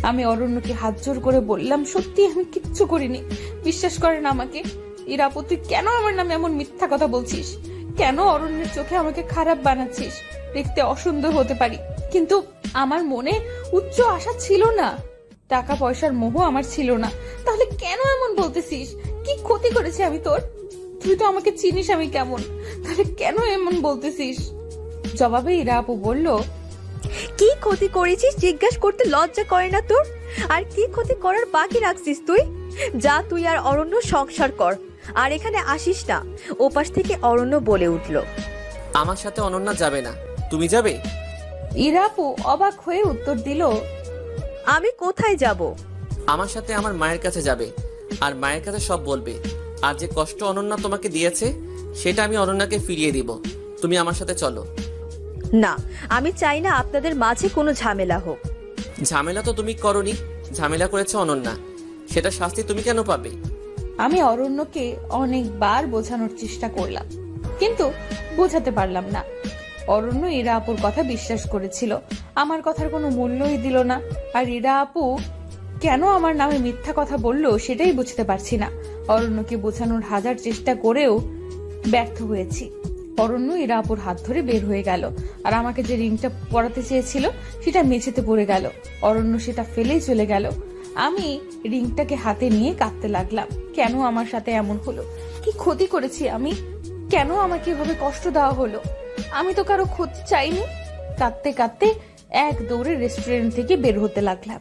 আমি অরণ্যকে হাত জোর করে বললাম, সত্যি আমি কিচ্ছু করিনি, বিশ্বাস করেন আমাকে। ইরা আপু, তুই কেন আমার নামে এমন মিথ্যা কথা বলছিস? কেন অরণ্যের চোখে আমাকে খারাপ বানাচ্ছিস? দেখতে অসুন্দর হতে পারি, কিন্তু আমার মনে উচ্চ আশা ছিল না, টাকা পয়সার মোহ আমার ছিল না। তাহলে কেন এমন বলতেছিস? কি ক্ষতি করেছি আমি তোর? তুই তো আমাকে চিনিস আমি কেমন, তাহলে কেন এমন বলতেছিস? জবাবে ইরা আপু বলল, কি ক্ষতি করেছিস জিজ্ঞাসা করতে লজ্জা করে না তোর? আর কি ক্ষতি করার বাকি রাখছিস তুই? যা, তুই আর অরণ্য সংসার কর, আর এখানে আসিস না। ওপাশ থেকে অরণ্য বলে উঠল, আমার সাথে অনন্যা যাবে না, তুমি যাবে? ইরা আপু অবাক হয়ে উত্তর দিল, আমি কোথায় যাব? আমার সাথে আমার মায়ের কাছে যাবে, আর মায়ের কাছে সব বলবে। আর যে কষ্ট অনন্যা তোমাকে দিয়েছে সেটা আমি অনন্যাকে ফিরিয়ে দিব। তুমি আমার সাথে চলো। না, আমি চাই না আপনাদের মাঝে কোনো ঝামেলা হোক। ঝামেলা তো তুমি করনি, ঝামেলা করেছে অনন্যা, সেটা শাস্তি তুমি কেন পাবে? আমি অরণ্যকে অনেকবার বোঝানোর চেষ্টা করলাম, কিন্তু বোঝাতে পারলাম না। অরণ্য ইরা আপুর কথা বিশ্বাস করেছিল, আমার কথার কোনো মূল্যই দিল না। আর ইরা আপু কেন আমার নামে মিথ্যা কথা বললো সেটাই বুঝতে পারছি না। অরণ্যকে বোঝানোর হাজার চেষ্টা করেও ব্যর্থ হয়েছি। অরণ্য ইরা আপুর হাত ধরে বের হয়ে গেল, আর আমাকে যে রিংটা পরাতে চেয়েছিল সেটা মেঝেতে পড়ে গেল। অরণ্য সেটা ফেলেই চলে গেল। আমি রিংটাকে হাতে নিয়ে কাঁদতে লাগলাম। কেন আমার সাথে এমন হলো? কি ক্ষতি করেছি আমি? কেন আমাকে এভাবে কষ্ট দেওয়া হলো? আমি তো কারো ক্ষতি চাইনি। কাঁদতে কাঁদতে এক দৌড়ে রেস্টুরেন্ট থেকে বের হতে লাগলাম।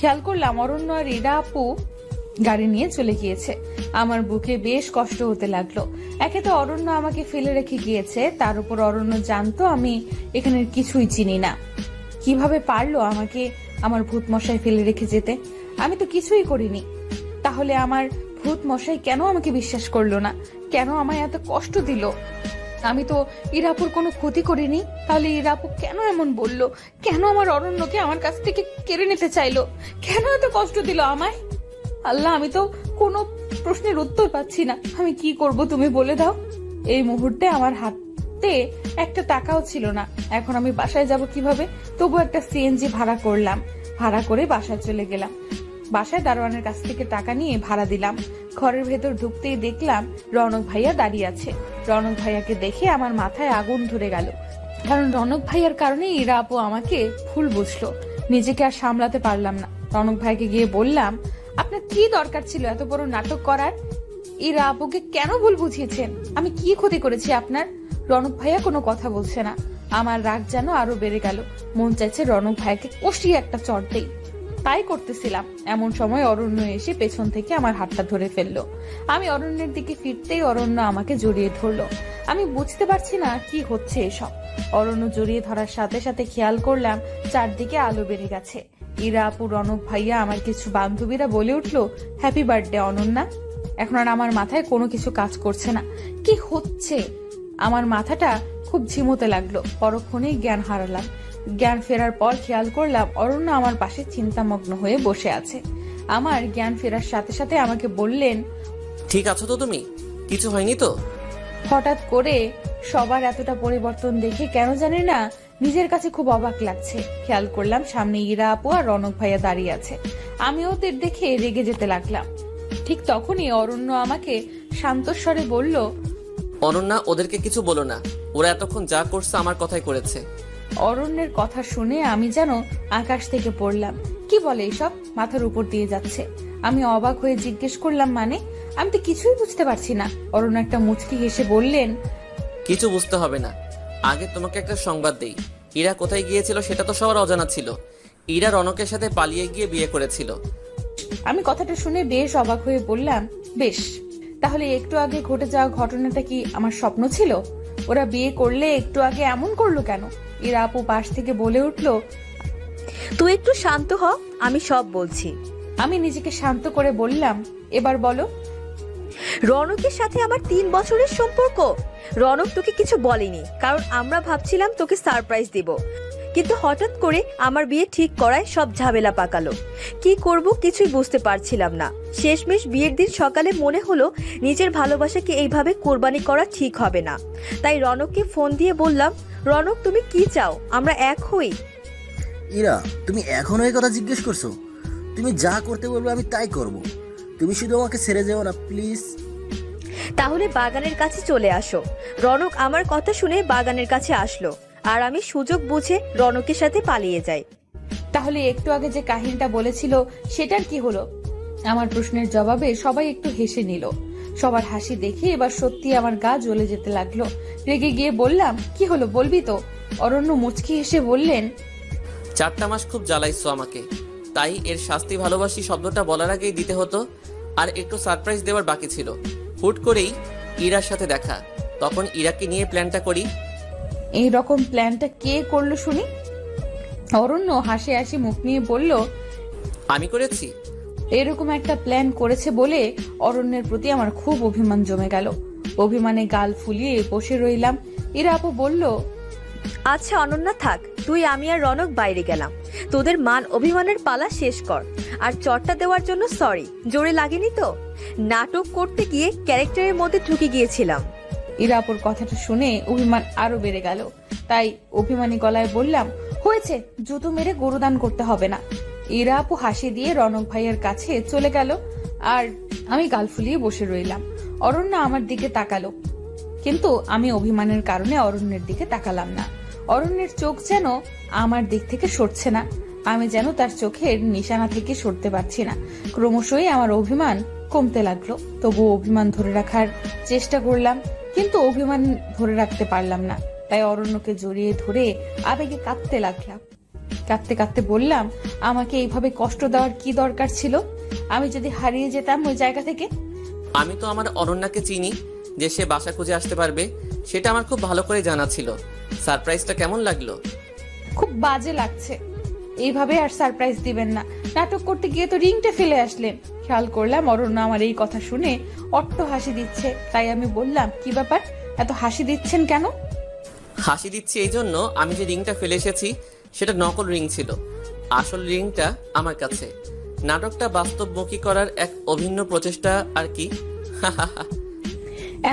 খেয়াল করলাম অরণ্য আর ইরা আপু গাড়ি নিয়ে চলে গিয়েছে। আমার বুকে বেশ কষ্ট হতে লাগলো। একে তো অরণ্য আমাকে ফেলে রেখে গিয়েছে, তার উপর অরণ্য জানতো আমি এখানের কিছুই চিনি না। কিভাবে পারলো আমাকে আমার ভূত মশাই ফেলে রেখে যেতে? আমি তো কিছুই করিনি। তাহলে আমার ভূত মশাই কেন আমাকে বিশ্বাস করলো না? কেন আমায় এত কষ্ট দিল? আমি তো ইরাপুর কোনো ক্ষতি করিনি, তাহলে ইরাপু কেন এমন বলল? কেন আমার অরণ্যকে আমার কাছ থেকে কেড়ে নিতে চাইলো? কেন এত কষ্ট দিল আমায়? আল্লাহ, আমি তো কোনো প্রশ্নের উত্তর পাচ্ছি না। আমি কি করব তুমি বলে দাও। এই মুহূর্তে আমার হাতে একটা টাকাও ছিল না। এখন আমি বাসায় যাব কিভাবে? তবু একটা সিএনজি ভাড়া করলাম, ভাড়া করে বাসায় চলে গেলাম। বাসায় দারোয়ানের কাছ থেকে টাকা নিয়ে ভাড়া দিলাম। ঘরের ভেতর ঢুকতেই দেখলাম রনক ভাইয়া দাঁড়িয়ে আছে। রনক ভাইয়াকে দেখে আমার মাথায় আগুন ধরে গেল, কারণ রনক ভাইয়ার কারণে ইরা আপু আমাকে ভুল বুঝলো। নিজেকে আর সামলাতে পারলাম না। রনক ভাইকে গিয়ে বললাম, আপনার কি দরকার ছিল এত বড় নাটক করার? ইরা আপুকে কেন ভুল বুঝিয়েছেন? আমি কি ক্ষতি করেছি আপনার? রনক ভাইয়া কোনো কথা বলছে না। আমার রাগ যেন আরো বেড়ে গেল। মন চাইছে রনক ভাইয়াকে কষিয়ে একটা চড় দেই। তাই করতেছিলাম, এমন সময় অরণ্য এসে পেছন থেকে আমার হাতটা ধরে ফেললো। আমি অরণ্যের দিকে ফিরতেই অরণ্য আমাকে জড়িয়ে ধরলো। আমি বুঝতে পারছি না কি হচ্ছে এসব। অরণ্য জড়িয়ে ধরার সাথে সাথে খেয়াল করলাম চারদিকে আলো বেড়ে গেছে। ইরা আপু, রনক ভাইয়া, আমার কিছু বান্ধবীরা বলে উঠলো, হ্যাপি বার্থডে অনন্যা। এখন আর আমার মাথায় কোনো কিছু কাজ করছে না। কি হচ্ছে? আমার মাথাটা খুব ঝিমোতে লাগলো। পরক্ষণেই জ্ঞান হারালাম। জ্ঞান ফেরার পর খেয়াল করলাম অরণ্য আমার পাশে চিন্তামগ্ন হয়ে বসে আছে। আমার জ্ঞান ফেরার সাথে সাথে আমাকে বললেন, ঠিক আছো তো তুমি? কিছু হয়নি তো? হঠাৎ করে সবার এতটা পরিবর্তন দেখে কেন জানি না নিজের কাছে খুব অবাক লাগছে। খেয়াল করলাম সামনে ইরা আপু আর রনক ভাইয়া দাঁড়িয়ে আছে। আমি ওদের দেখে রেগে যেতে লাগলাম। ঠিক তখনই অরণ্য আমাকে শান্তস্বরে বলল, অনন্যা, ওদেরকে কিছু বলো না। ওরা এতক্ষণ যা করছে আমার কথাই করেছে। অরণ্যের কথা শুনে আমি যেন আকাশ থেকে পড়লাম। কি বলে এসব? মাথার উপর দিয়ে যাচ্ছে। আমি অবাক হয়ে জিজ্ঞেস করলাম, মানে? আমি তো কিছুই বুঝতে পারছি না। অরণ্য একটা মুচকি হেসে বললেন, কিছু বুঝতে হবে না। আগে তোমাকে একটা সংবাদ দেই। ইরা কোথায় গিয়েছিল সেটা তো সবার অজানা ছিল। ইরা রনকের সাথে পালিয়ে গিয়ে বিয়ে করেছিল। আমি কথাটা শুনে বেশ অবাক হয়ে বললাম, বেশ, তাহলে একটু আগে ঘটে যাওয়া ঘটনাটা কি আমার স্বপ্ন ছিল? ওরা বিয়ে করলে একটু আগে এমন করলো কেন? ইরা আপু পাশ থেকে বলে উঠলো, তুই একটু শান্ত হ, আমি সব বলছি। আমি নিজেকে শান্ত করে বললাম, এবার বলো। রনকের সাথে আমার 3 বছরের সম্পর্ক। রনক তোকে কিছু বলেনি, কারণ আমরা ভাবছিলাম তোকে সারপ্রাইজ দিব, কিন্তু হঠাৎ করে আমার বিয়ে ঠিক করায় সব ঝামেলা পাকালো। কি করব কিছুই বুঝতে পারছিলাম না। শেষমেশ বিয়ের দিন সকালে মনে হলো নিজের ভালোবাসাকে এইভাবে কোরবানি করা ঠিক হবে না। তাই রনককে ফোন দিয়ে বললাম, রনক তুমি কি চাও, আমরা এক হই। ইরা, তুমি এখনো এই কথা জিজ্ঞেস করছো? তুমি যা করতে বলবে আমি তাই করব। তুমি শুধু আমাকে ছেড়ে যেও না প্লিজ। তাহলে বাগানের কাছে চলে আসো। রনক আমার কথা শুনে বাগানের কাছে আসলো, আর আমি সুযোগ বুঝে রনকের সাথে পালিয়ে যাই। তাহলে একটু আগে যে কাহিনীটা বলেছিল সেটার কি হলো? আমার প্রশ্নের জবাবে সবাই একটু হেসে নিল। সবার হাসি দেখে এবার সত্যি আমার গা জ্বলে যেতে লাগলো। রেগে গিয়ে বললাম, কি হলো বলবি তো? অরণ্য মুচকি হেসে বললেন, 4টা মাস খুব জ্বালাইছো আমাকে, তাই এর শাস্তি ভালোবাসি শব্দটা বলার আগেই দিতে হতো। আর একটু সারপ্রাইজ দেওয়ার বাকি ছিল। হুট করেই ইরার সাথে দেখা, তখন ইরাকে নিয়ে প্ল্যানটা করি। এই রকম প্ল্যানটা কে করলো শুনি? অরণ্য হাসি হাসি মুখ নিয়ে বলল, আমি করেছি। এরকম একটা প্ল্যান করেছে বলে অরণ্যের প্রতি আমার খুব অভিমান জমে গেল। অভিমানে গাল ফুলিয়ে বসে রইলাম। ইরা আপু বলল, আচ্ছা অনন্যা থাক, তুই, আমি আর রনক বাইরে গেলাম। তোদের মান অভিমানের পালা শেষ কর। আর চটটা দেওয়ার জন্য সরি, জোরে লাগেনি তো? নাটক করতে গিয়ে ক্যারেক্টারের মধ্যে ঢুকে গিয়েছিলাম। ইরা আপুর কথাটা শুনে অভিমান আরো বেড়ে গেল। তাই অভিমানী গলায় বললাম, হয়েছে, জুতো মেরে গরুদান করতে হবে না। ইরা আপু হাসি দিয়ে রনক ভাইয়ের কাছে চলে গেল, আর আমি গাল ফুলিয়ে বসে রইলাম। অরণ্য আমার দিকে তাকালো, কিন্তু আমি অভিমানের কারণে অরণ্যের দিকে তাকালাম না। অরণ্যের চোখ যেন আমার দিক থেকে সরছে না। আমি যেন তার চোখের নিশানা থেকে সরতে পারছি না। ক্রমশই আমার অভিমান কমতে লাগলো। তবু অভিমান ধরে রাখার চেষ্টা করলাম, কিন্তু অভিমান ধরে রাখতে পারলাম না। তাই অরণ্যকে জড়িয়ে ধরে আবেগে কাঁদতে লাগলাম। কাঁদতে কাঁদতে বললাম, আমাকে এইভাবে কষ্ট দেওয়ার কি দরকার ছিল? আমি যদি হারিয়ে যেতাম ওই জায়গা থেকে? আমি তো আমার অনন্যাকে চিনি, যে সে বাসা খুঁজে আসতে পারবে, সেটা আমার খুব ভালো করে জানা ছিল। সারপ্রাইজটা কেমন লাগলো? খুব বাজে লাগছে। এইভাবে আর সারপ্রাইজ দিবেন না। নাটক করতে গিয়ে তো রিংটা ফেলে আসলেন। খেয়াল করলাম অরণ্য আমার এই কথা শুনে অট্ট হাসি দিচ্ছে। তাই আমি বললাম, কি ব্যাপার, এত হাসি দিচ্ছেন কেন? হাসি দিচ্ছি এই জন্য, আমি যে রিংটা ফেলে এসেছি সেটা নকল রিং ছিল, আসল রিংটা আমার কাছে। নাটকটা বাস্তবমুখী করার এক অভিন্ন প্রচেষ্টা আর কি।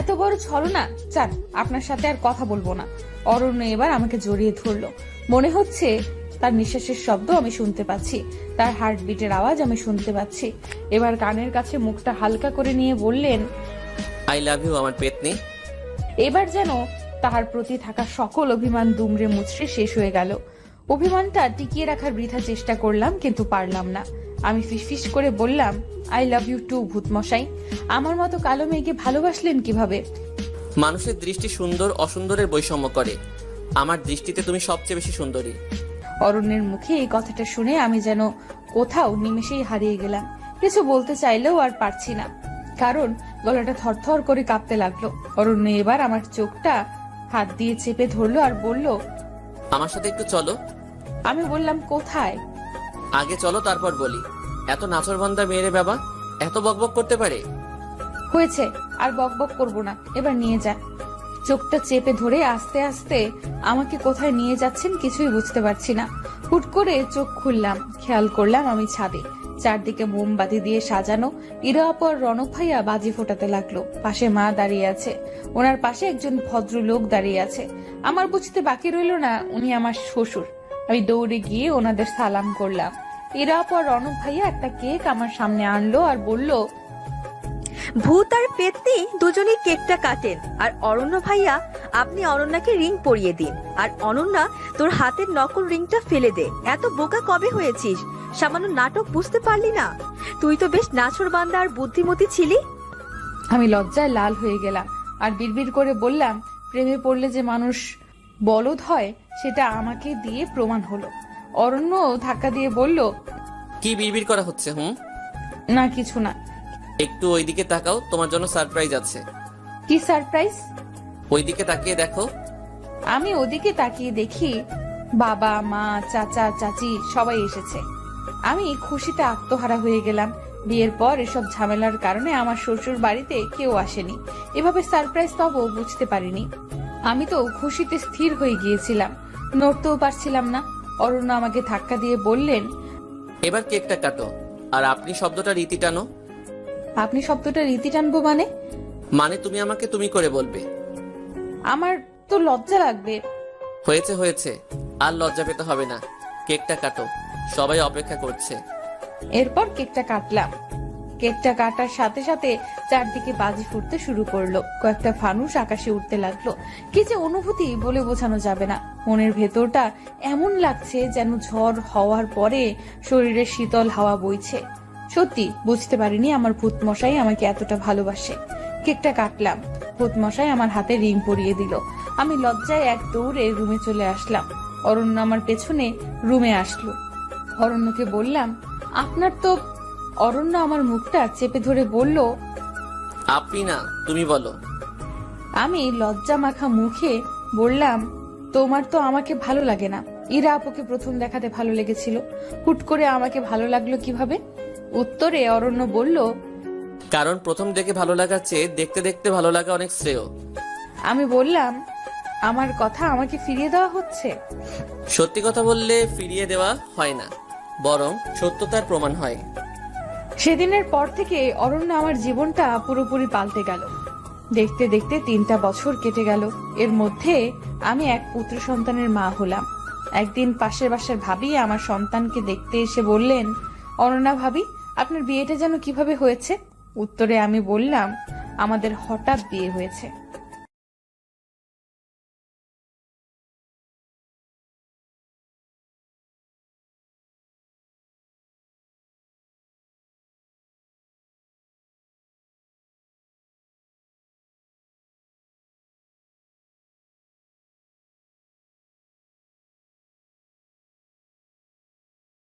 এত বড় ছলনা! চান, আপনার সাথে আর কথা বলবো না। অরণ্য এবার আমাকে জড়িয়ে ধরলো। মনে হচ্ছে তার নিঃশ্বাসের শব্দ আমি শুনতে পাচ্ছি, তার হার্টবিটের আওয়াজ আমি শুনতে পাচ্ছি। এবার কানের কাছে মুখটা হালকা করে নিয়ে বললেন, আই লাভ ইউ আমার পেতনি। এবার যেন তাহার প্রতি থাকা সকল অভিমান দুমড়ে মুচড়ে শেষ হয়ে গেল। অভিমানটা টিকিয়ে রাখার বৃথা চেষ্টা করলাম, কিন্তু পারলাম না। আমি ফিসফিস করে বললাম, আই লাভ ইউ টু ভূতমশাই। আমার মতো কালো মেয়েকে ভালোবাসলেন কিভাবে? মানুষের দৃষ্টি সুন্দর অসুন্দরের বৈষম্য করে, আমার দৃষ্টিতে তুমি সবচেয়ে বেশি সুন্দরী। অরণ্যের মুখে এই কথাটা শুনে আমি যেন কোথাও নিমেষেই হারিয়ে গেলাম। কিছু বলতে চাইলেও আর পারছি না, কারণ গলাটা থরথর করে কাঁপতে লাগলো। অরণ্য এবার আমার চোখটা হাত দিয়ে চেপে ধরলো আর বলল, আমার সাথে একটু চলো। আমি বললাম, কোথায়? আগে চলো তারপর বলি। এত নাচরবান্দা মেয়েরে বাবা এত বকবক করতে পারে? হয়েছে, আর বকবক করবো না, এবার নিয়ে যান। চোখটা চেপে ধরে আস্তে আস্তে আমাকে কোথায় নিয়ে যাচ্ছেন কিছুই বুঝতে পারছি না। হুট করে চোখ খুললাম, খেয়াল করলাম আমি ছাদে। চারদিকে মোমবাতি দিয়ে সাজানো। ইরা অপর রনক ভাইয়া বাজি ফোটাতে লাগলো। পাশে মা দাঁড়িয়ে আছে, ওনার পাশে একজন ভদ্রলোক দাঁড়িয়ে আছে। আমার বুঝতে বাকি রইল না উনি আমার শ্বশুর। আমি দৌড়ে গিয়ে ওনাদের সালাম করলাম। ইরা অপর রনক ভাইয়া একটা কেক আমার সামনে আনলো আর বলল, ভূত আর পেতনি দুজনেই কেকটা কাটেন, আর অরণ্য ভাইয়া আপনি অনন্যাকে রিং পরিয়ে দিন, আর অনন্যা তোর হাতের নকল রিংটা ফেলে দে। এত বোকা কবে হয়েছিস? সামান্য নাটক বুঝতে পারলি না? তুই তো বেশ নাছোড়বান্দা আর বুদ্ধিমতী ছিলি। আমি লজ্জায় লাল হয়ে গেলাম আর বিড়বিড় করে বললাম, প্রেমে পড়লে যে মানুষ বলদ হয় সেটা আমাকে দিয়ে প্রমাণ হলো। অরণ্য ধাক্কা দিয়ে বলল, কি বিড়বিড় করা হচ্ছে? না কিছু না। একটু ওইদিকে তাকাও, তোমার জন্য সারপ্রাইজ আছে। কি সারপ্রাইজ? ওইদিকে তাকিয়ে দেখো। আমি ওদিকে তাকিয়ে দেখি বাবা, মা, চাচা, চাচি সবাই এসেছে। আমি খুশিতে আত্মহারা হয়ে গেলাম। বিয়ের পর এসব ঝামেলার কারণে আমার শ্বশুর বাড়িতে কেউ আসেনি। এভাবে সারপ্রাইজ পাবো বুঝতে পারিনি। আমি তো খুশিতে স্থির হয়ে গিয়েছিলাম, নড়তেও পারছিলাম না। অরণ্য আমাকে ধাক্কা দিয়ে বললেন, এবার কেকটা কাটো, আর আপনি শব্দটা রীতি টানো। আপনি শব্দটা রীতি টানবো মানে? মানে তুমি আমাকে তুমি করে বলবে। আমার তো লজ্জা লাগবে। হয়েছে হয়েছে, আর লজ্জা পেতে হবে না, কেকটা কাটো, সবাই অপেক্ষা করছে। এরপর কেকটা কাটলাম। কেকটা কাটার সাথে সাথে চারদিকে বাজি ফুটতে শুরু করলো। কয়েকটা ফানুস আকাশে উঠতে লাগলো। কি যে অনুভূতি বলে বোঝানো যাবে না। মনের ভেতরটা এমন লাগছে যেন ঝড় হওয়ার পরে শরীরে শীতল হাওয়া বইছে। সত্যি বুঝতে পারিনি আমার ভূতমশাই আমাকে এতটা ভালোবাসে। কেকটা কাটলাম, ভূতমশাই আমার হাতে রিং পরিয়ে দিল। আমি লজ্জায় এক দৌড়ে রুমে চলে আসলাম। অরণ্য আমার পেছনে রুমে আসলো। অরণ্যকে বললাম, আপনার তো। অরণ্য আমার মুখটা চেপে ধরে বলল, আপনি না, তুমি বলো। আমি লজ্জা মাখা মুখে বললাম, তোমার তো আমাকে ভালো লাগে না। ইরা আপুকে প্রথম দেখাতে ভালো লেগেছিল, হুট করে আমাকে ভালো লাগলো কিভাবে? উত্তরে অরণ্য বলল, কারণ প্রথম দেখে ভালো লাগার চেয়ে দেখতে দেখতে ভালো লাগা অনেক শ্রেয়। আমি বললাম, আমার কথা আমাকে ফিরিয়ে দেওয়া হচ্ছে? সত্যি কথা বললে ফিরিয়ে দেওয়া হয় না, বরং সত্যতার প্রমাণ হয়। সেদিনের পর থেকে অরণ্য আমার জীবনটা পুরোপুরি পাল্টে গেল। দেখতে দেখতে 3টা বছর কেটে গেল। এর মধ্যে আমি এক পুত্র সন্তানের মা হলাম। একদিন পাশের বাসার ভাবি আমার সন্তানকে দেখতে এসে বললেন, অনন্যা ভাবি, আপনার বিয়েটা যেন কিভাবে হয়েছে? উত্তরে আমি বললাম, আমাদের হঠাৎ বিয়ে হয়েছে।